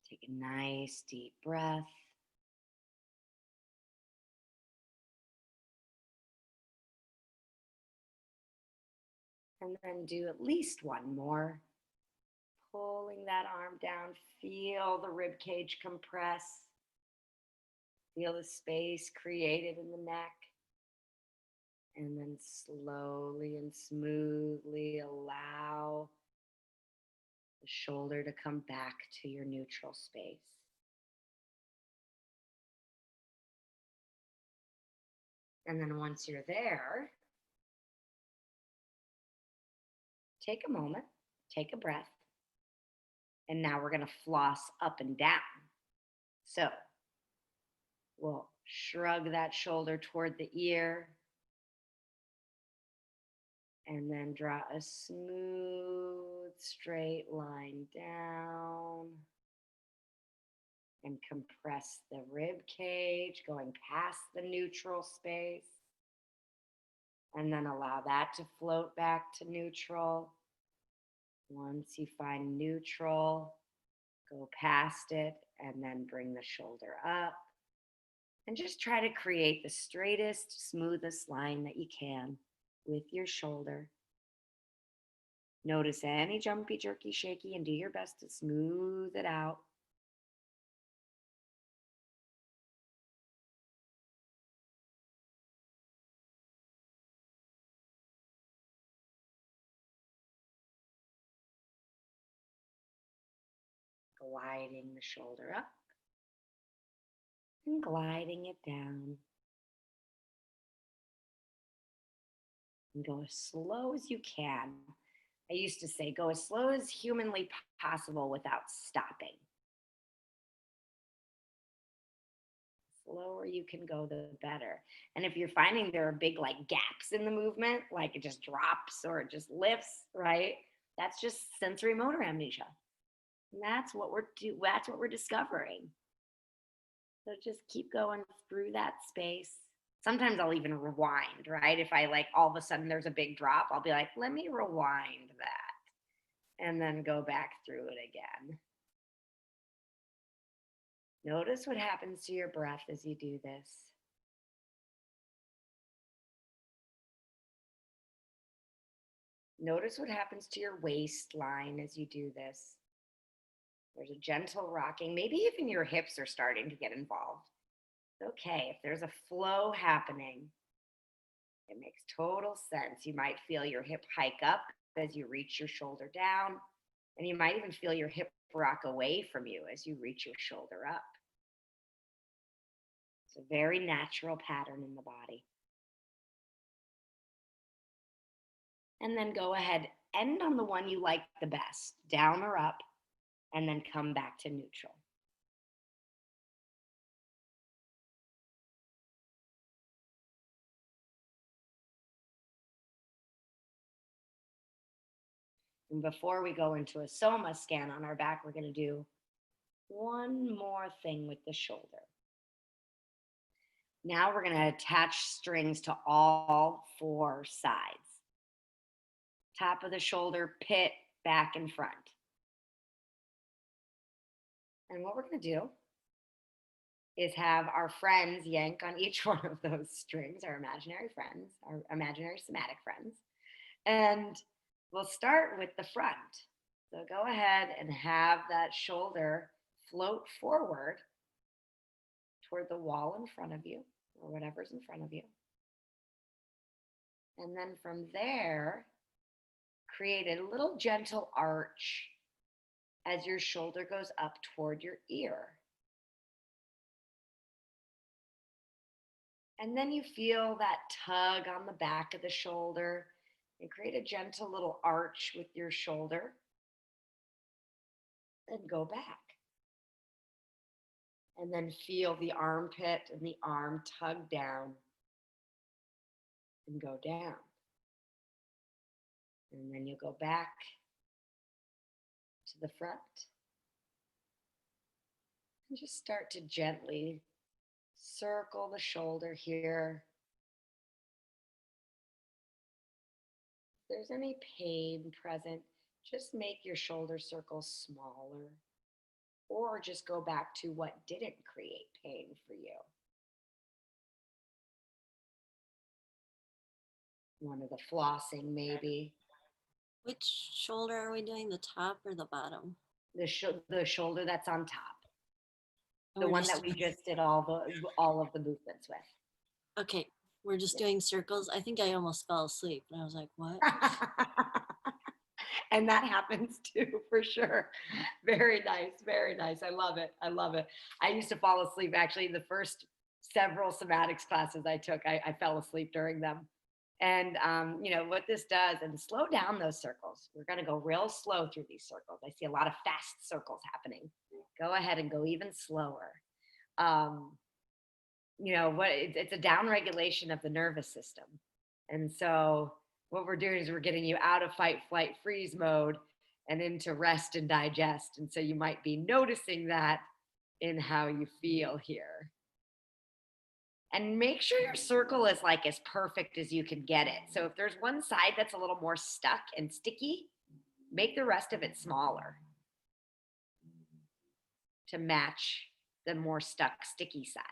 Take a nice deep breath. And then do at least one more. Pulling that arm down. Feel the rib cage compress. Feel the space created in the neck. And then slowly and smoothly allow the shoulder to come back to your neutral space. And then once you're there, take a moment, take a breath, and now we're going to floss up and down. So we'll shrug that shoulder toward the ear and then draw a smooth, straight line down and compress the rib cage going past the neutral space. And then allow that to float back to neutral. Once you find neutral, go past it and then bring the shoulder up. And just try to create the straightest, smoothest line that you can with your shoulder. Notice any jumpy, jerky, shaky, and do your best to smooth it out. Gliding the shoulder up and gliding it down. And go as slow as you can. I used to say, go as slow as humanly possible without stopping. The slower you can go, the better. And if you're finding there are big gaps in the movement, like it just drops or it just lifts, right? That's just sensory motor amnesia. And that's what we're discovering. So just keep going through that space. Sometimes I'll even rewind, right? If I all of a sudden there's a big drop, I'll be like, let me rewind that and then go back through it again. Notice what happens to your breath as you do this. Notice what happens to your waistline as you do this. There's a gentle rocking. Maybe even your hips are starting to get involved. Okay, if there's a flow happening, it makes total sense. You might feel your hip hike up as you reach your shoulder down, and you might even feel your hip rock away from you as you reach your shoulder up. It's a very natural pattern in the body. And then go ahead, end on the one you like the best, down or up, and then come back to neutral. And before we go into a soma scan on our back, we're going to do one more thing with the shoulder. Now we're going to attach strings to all four sides. Top of the shoulder, pit, back and front. And what we're going to do is have our friends yank on each one of those strings, our imaginary friends, our imaginary somatic friends. And We'll start with the front. So go ahead and have that shoulder float forward toward the wall in front of you or whatever's in front of you. And then from there, create a little gentle arch as your shoulder goes up toward your ear. And then you feel that tug on the back of the shoulder and create a gentle little arch with your shoulder. Then go back. And then feel the armpit and the arm tug down and go down. And then you'll go back to the front. And just start to gently circle the shoulder here. If there's any pain present, just make your shoulder circle smaller. Or just go back to what didn't create pain for you. One of the flossing, maybe. Which shoulder are we doing, the top or the bottom? The shoulder that's on top. And The one that we just did all of the movements with. Okay, we're just doing circles. I think I almost fell asleep and I was like, what? And that happens too, for sure. Very nice, very nice. I love it. I love it. I used to fall asleep actually the first several somatics classes I took. I fell asleep during them. And what this does, and slow down those circles. We're going to go real slow through these circles. I see a lot of fast circles happening. Go ahead and go even slower. It's a down regulation of the nervous system. And so what we're doing is we're getting you out of fight, flight, freeze mode and into rest and digest. And so you might be noticing that in how you feel here. And make sure your circle is like as perfect as you can get it. So if there's one side that's a little more stuck and sticky, make the rest of it smaller to match the more stuck, sticky side.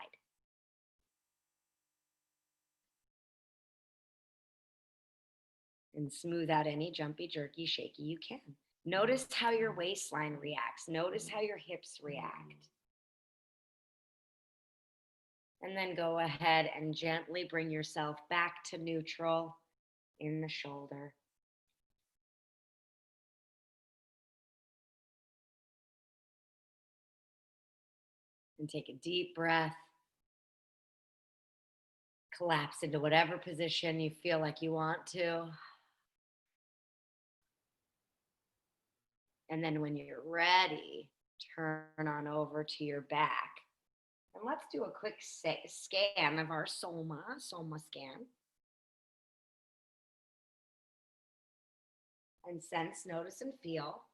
And smooth out any jumpy, jerky, shaky you can. Notice how your waistline reacts. Notice how your hips react. And then go ahead and gently bring yourself back to neutral in the shoulder. And take a deep breath. Collapse into whatever position you feel like you want to. And then when you're ready, turn on over to your back. And let's do a quick scan of our soma scan. And sense, notice, and feel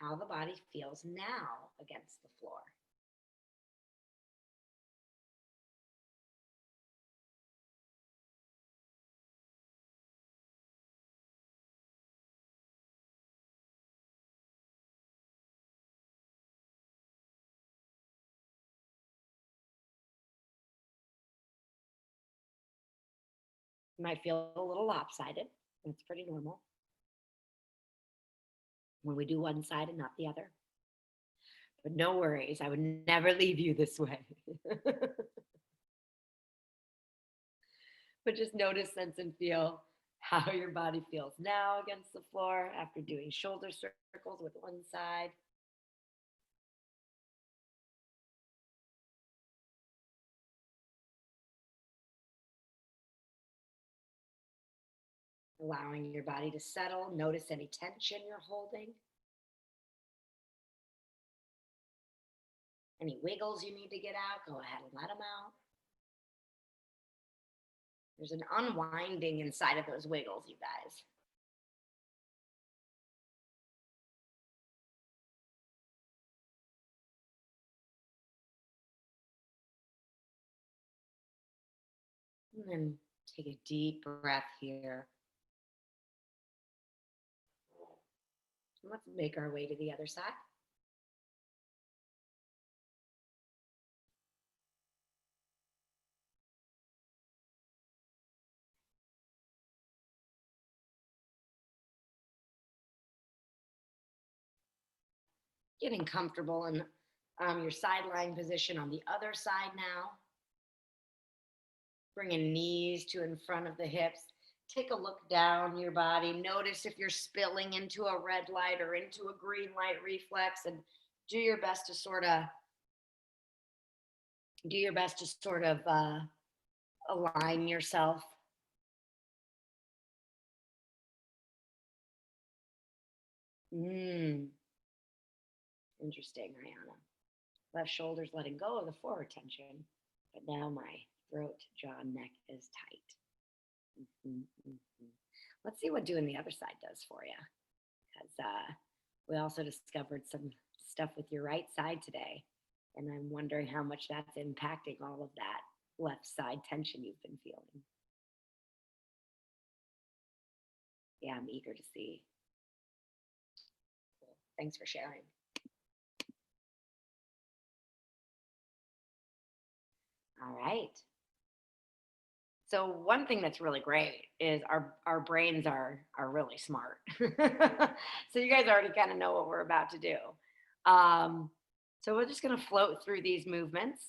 how the body feels now against the floor. You might feel a little lopsided. That's pretty normal when we do one side and not the other. But no worries, I would never leave you this way. But just notice, sense, and feel how your body feels now against the floor after doing shoulder circles with one side. Allowing your body to settle. Notice any tension you're holding. Any wiggles you need to get out, go ahead and let them out. There's an unwinding inside of those wiggles, you guys. And then take a deep breath here. Let's make our way to the other side. Getting comfortable in your side lying position on the other side now. Bringing knees to in front of the hips. Take a look down your body. Notice if you're spilling into a red light or into a green light reflex, and do your best to sort of align yourself. Mm, interesting, Rihanna. Left shoulder's letting go of the forward tension, but now my throat, jaw, neck is tight. Let's see what doing the other side does for you. Because we also discovered some stuff with your right side today. And I'm wondering how much that's impacting all of that left side tension you've been feeling. Yeah, I'm eager to see. Cool. Thanks for sharing. All right. So one thing that's really great is our brains are really smart. So you guys already kind of know what we're about to do. So we're just going to float through these movements,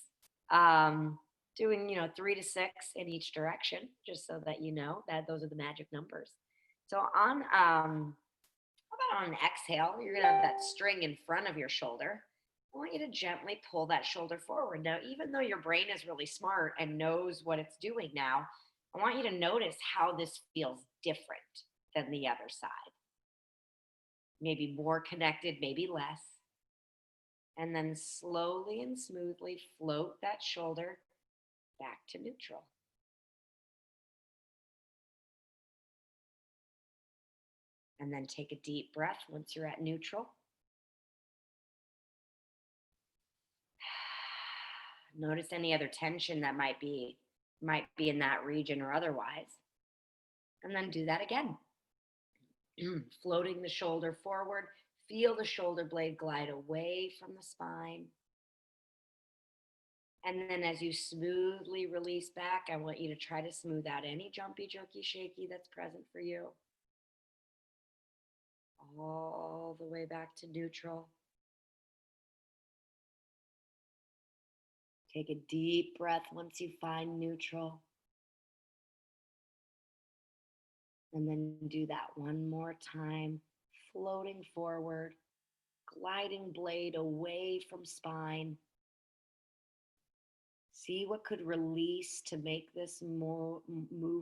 doing 3 to 6 in each direction, just so that you know that those are the magic numbers. So on how about on an exhale, you're going to have that string in front of your shoulder. I want you to gently pull that shoulder forward. Now, even though your brain is really smart and knows what it's doing now, I want you to notice how this feels different than the other side. Maybe more connected, maybe less. And then slowly and smoothly float that shoulder back to neutral. And then take a deep breath once you're at neutral. Notice any other tension that might be in that region or otherwise. And then do that again. Floating the shoulder forward. Feel the shoulder blade glide away from the spine. And then as you smoothly release back, I want you to try to smooth out any jumpy, jerky, shaky that's present for you. All the way back to neutral. Take a deep breath once you find neutral. And then do that one more time, floating forward, gliding blade away from spine. See what could release to make this move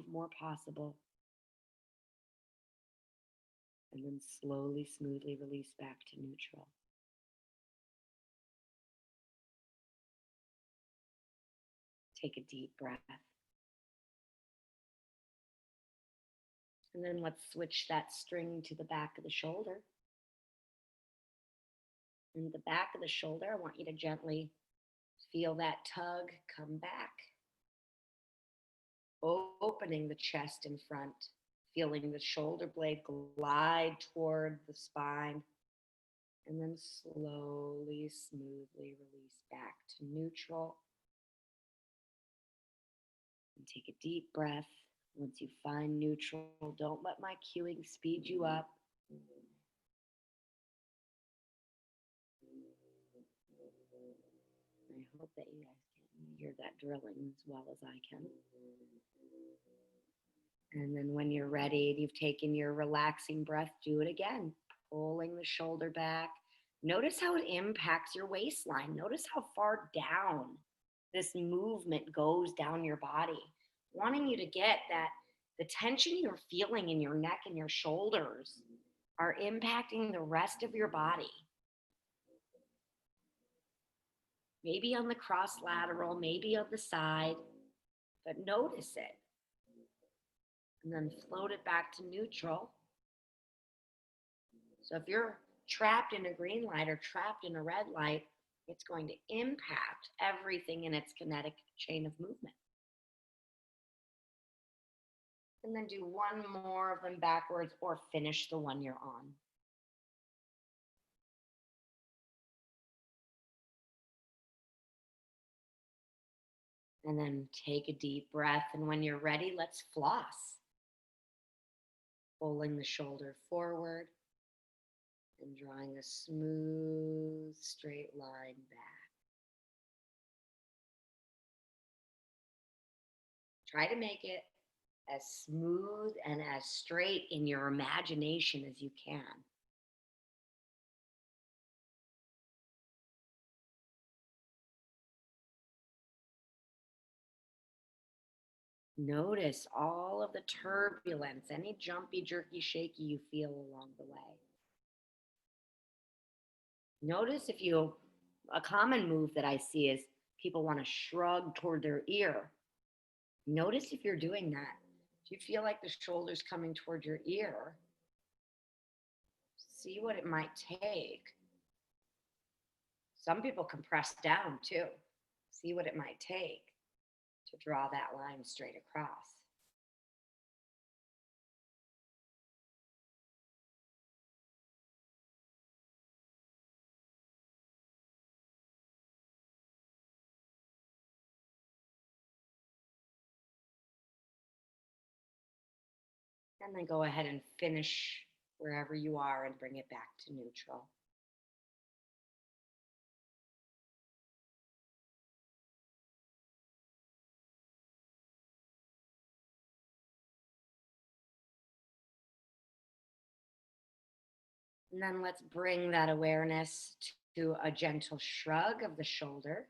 more possible. And then slowly, smoothly release back to neutral. Take a deep breath. And then let's switch that string to the back of the shoulder. And the back of the shoulder, I want you to gently feel that tug come back. Opening the chest in front, feeling the shoulder blade glide toward the spine. And then slowly, smoothly release back to neutral. And take a deep breath. Once you find neutral, don't let my cueing speed you up. I hope that you guys can hear that drilling as well as I can. And then when you're ready, you've taken your relaxing breath, do it again. Pulling the shoulder back. Notice how it impacts your waistline. Notice how far down this movement goes down your body. Wanting you to get that the tension you're feeling in your neck and your shoulders are impacting the rest of your body. Maybe on the cross lateral, maybe on the side, but notice it. And then float it back to neutral. So if you're trapped in a green light or trapped in a red light, it's going to impact everything in its kinetic chain of movement. And then do one more of them backwards or finish the one you're on. And then take a deep breath. And when you're ready, let's floss. Pulling the shoulder forward. and drawing a smooth, straight line back. Try to make it as smooth and as straight in your imagination as you can. Notice all of the turbulence, any jumpy, jerky, shaky you feel along the way. Notice if you, a common move that I see is people want to shrug toward their ear. Notice if you're doing that. If you feel like the shoulder's coming toward your ear, see what it might take. Some people compress down too. See what it might take to draw that line straight across. And then go ahead and finish wherever you are and bring it back to neutral. And then let's bring that awareness to a gentle shrug of the shoulder.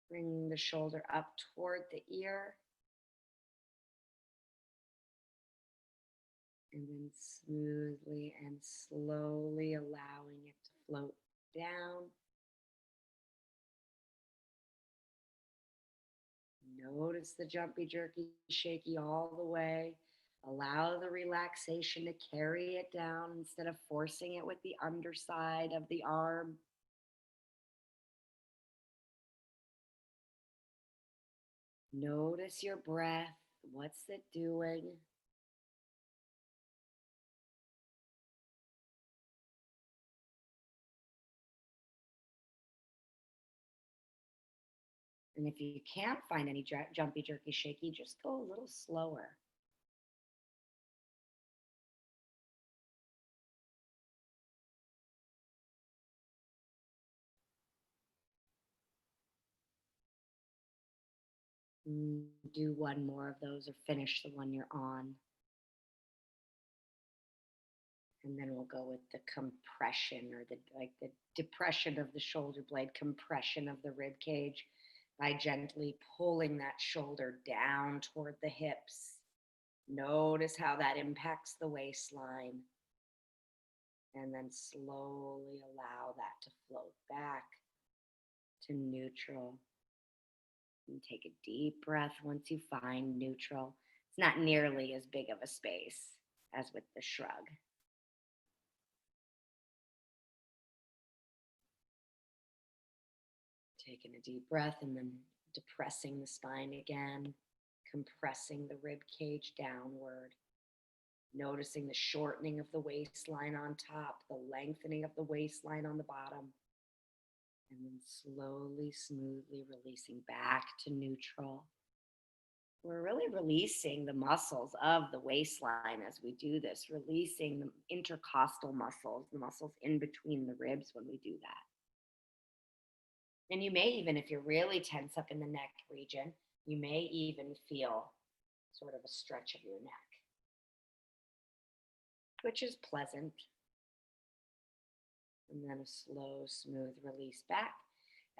Bring the shoulder up toward the ear. And then smoothly and slowly allowing it to float down. Notice the jumpy, jerky, shaky all the way. Allow the relaxation to carry it down instead of forcing it with the underside of the arm. Notice your breath. What's it doing? And if you can't find any jumpy, jerky, shaky, just go a little slower. Do one more of those or finish the one you're on. And then we'll go with the compression or the depression of the shoulder blade, compression of the rib cage by gently pulling that shoulder down toward the hips. Notice how that impacts the waistline. And then slowly allow that to float back to neutral. And take a deep breath once you find neutral. It's not nearly as big of a space as with the shrug. Taking a deep breath and then depressing the spine again, compressing the rib cage downward, noticing the shortening of the waistline on top, the lengthening of the waistline on the bottom, and then slowly, smoothly releasing back to neutral. We're really releasing the muscles of the waistline as we do this, releasing the intercostal muscles, the muscles in between the ribs when we do that. And you may even, if you're really tense up in the neck region, you may even feel sort of a stretch of your neck, which is pleasant. And then a slow, smooth release back.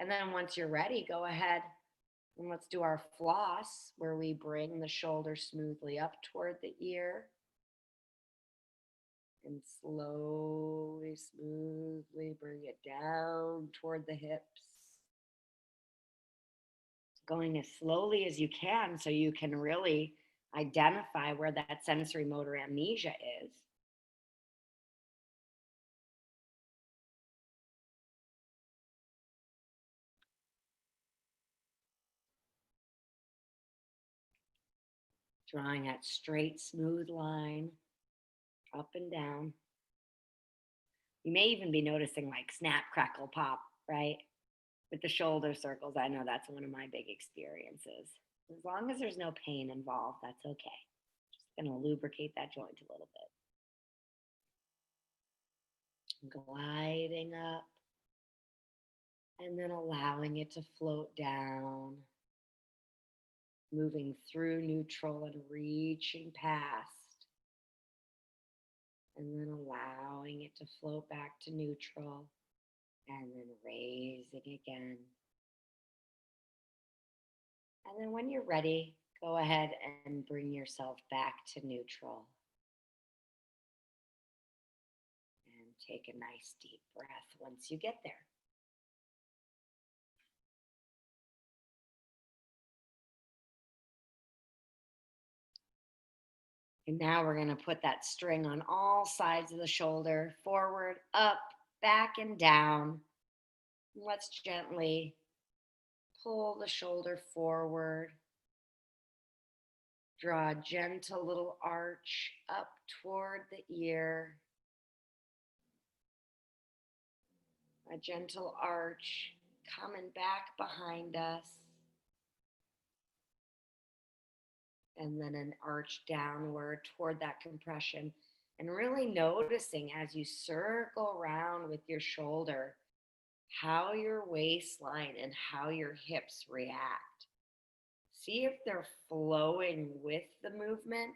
And then once you're ready, go ahead and let's do our floss, where we bring the shoulder smoothly up toward the ear. And slowly, smoothly bring it down toward the hips. Going as slowly as you can so you can really identify where that sensory motor amnesia is. Drawing that straight, smooth line up and down. You may even be noticing like snap, crackle, pop, right? With the shoulder circles. I know that's one of my big experiences. As long as there's no pain involved, that's okay. Just going to lubricate that joint a little bit. gliding up, and then allowing it to float down, moving through neutral and reaching past, and then allowing it to float back to neutral, and then raising again. And then when you're ready, go ahead and bring yourself back to neutral. And take a nice deep breath once you get there. And now we're going to put that string on all sides of the shoulder, forward, up, back, and down. Let's gently pull the shoulder forward. Draw a gentle little arch up toward the ear. A gentle arch coming back behind us. And then an arch downward toward that compression. And really noticing as you circle around with your shoulder, how your waistline and how your hips react. See if they're flowing with the movement,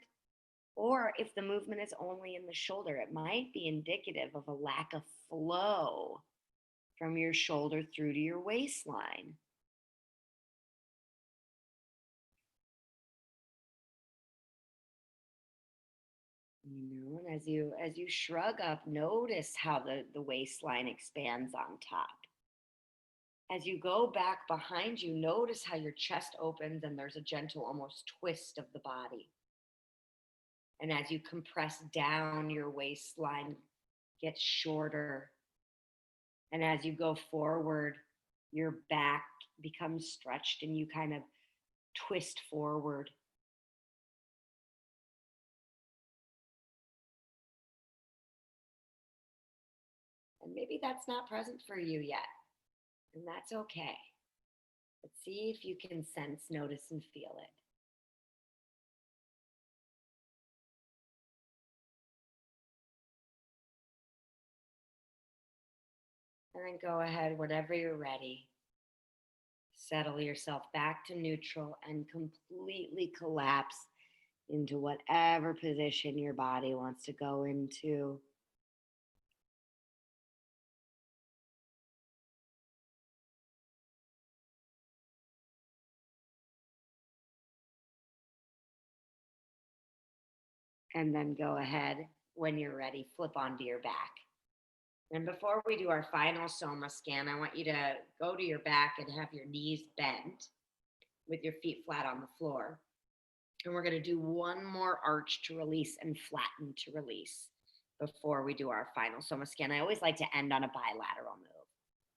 or if the movement is only in the shoulder. It might be indicative of a lack of flow from your shoulder through to your waistline. And as you shrug up, notice how the waistline expands on top. As you go back behind you, notice how your chest opens and there's a gentle almost twist of the body. And as you compress down, your waistline gets shorter. And as you go forward, your back becomes stretched and you kind of twist forward. And maybe that's not present for you yet. And that's okay. But see if you can sense, notice, and feel it. And then go ahead, whenever you're ready, settle yourself back to neutral and completely collapse into whatever position your body wants to go into. And then go ahead, when you're ready, flip onto your back. And before we do our final soma scan, I want you to go to your back and have your knees bent with your feet flat on the floor. And we're going to do one more arch to release and flatten to release before we do our final soma scan. I always like to end on a bilateral move.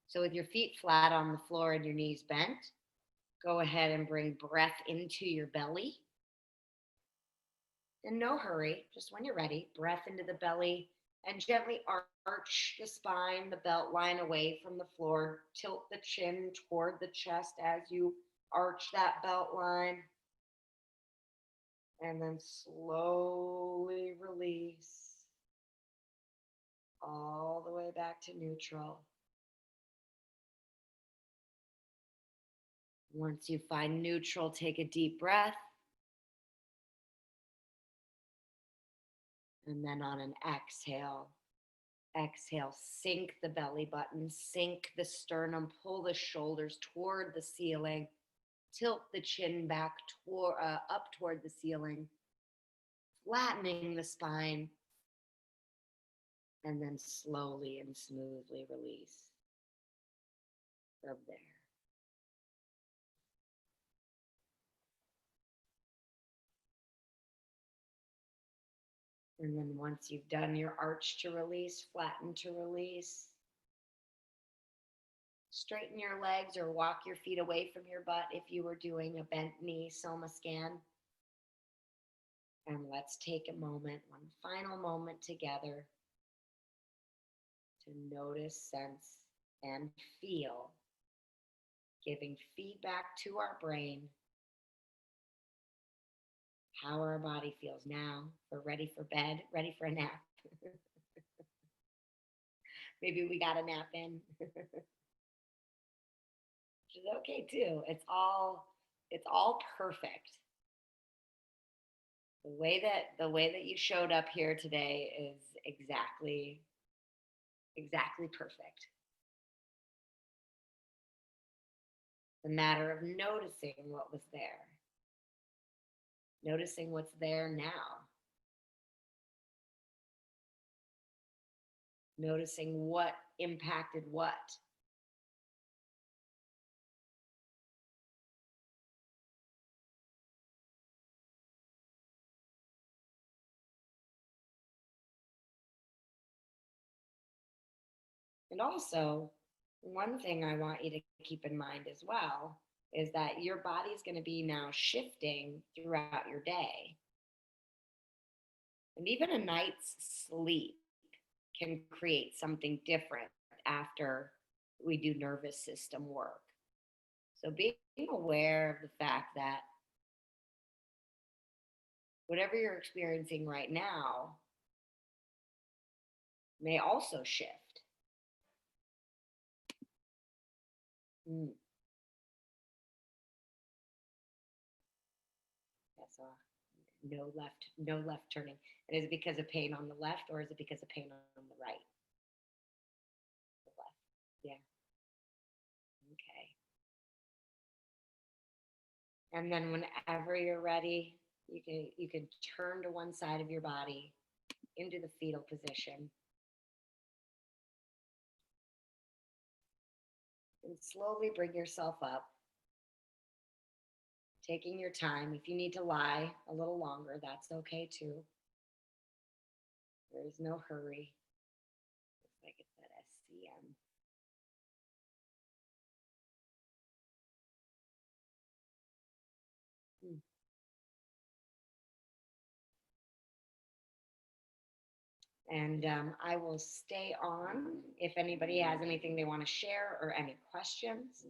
So with your feet flat on the floor and your knees bent, go ahead and bring breath into your belly. And no hurry, just when you're ready, breath into the belly and gently arch the spine, the belt line away from the floor. Tilt the chin toward the chest as you arch that belt line. And then slowly release all the way back to neutral. Once you find neutral, take a deep breath. And then on an exhale, sink the belly button, sink the sternum, pull the shoulders toward the ceiling, tilt the chin back up toward the ceiling, flattening the spine, and then slowly and smoothly release from there. And then once you've done your arch to release, flatten to release, straighten your legs or walk your feet away from your butt if you were doing a bent knee soma scan. And let's take a moment, one final moment together to notice, sense, and feel, giving feedback to our brain how our body feels now. We're ready for bed, ready for a nap. Maybe we got a nap in, which is okay too. It's all perfect. The way that you showed up here today is exactly perfect. It's a matter of noticing what was there, noticing what's there now, noticing what impacted what. And also, one thing I want you to keep in mind as well is that your body's going to be now shifting throughout your day. And even a night's sleep can create something different after we do nervous system work. So being aware of the fact that whatever you're experiencing right now may also shift. Mm. Yeah, so no left turning. And is it because of pain on the left or is it because of pain on the right? The left. Yeah. Okay. And then whenever you're ready, you can turn to one side of your body into the fetal position and slowly bring yourself up, taking your time. If you need to lie a little longer, that's okay too. There is no hurry. Looks like it's at SCM. Hmm. And I will stay on if anybody has anything they want to share or any questions.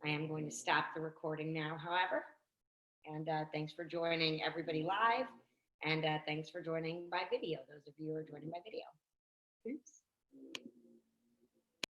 I am going to stop the recording now, however. And thanks for joining everybody live. And thanks for joining by video, those of you who are joining by video. Oops.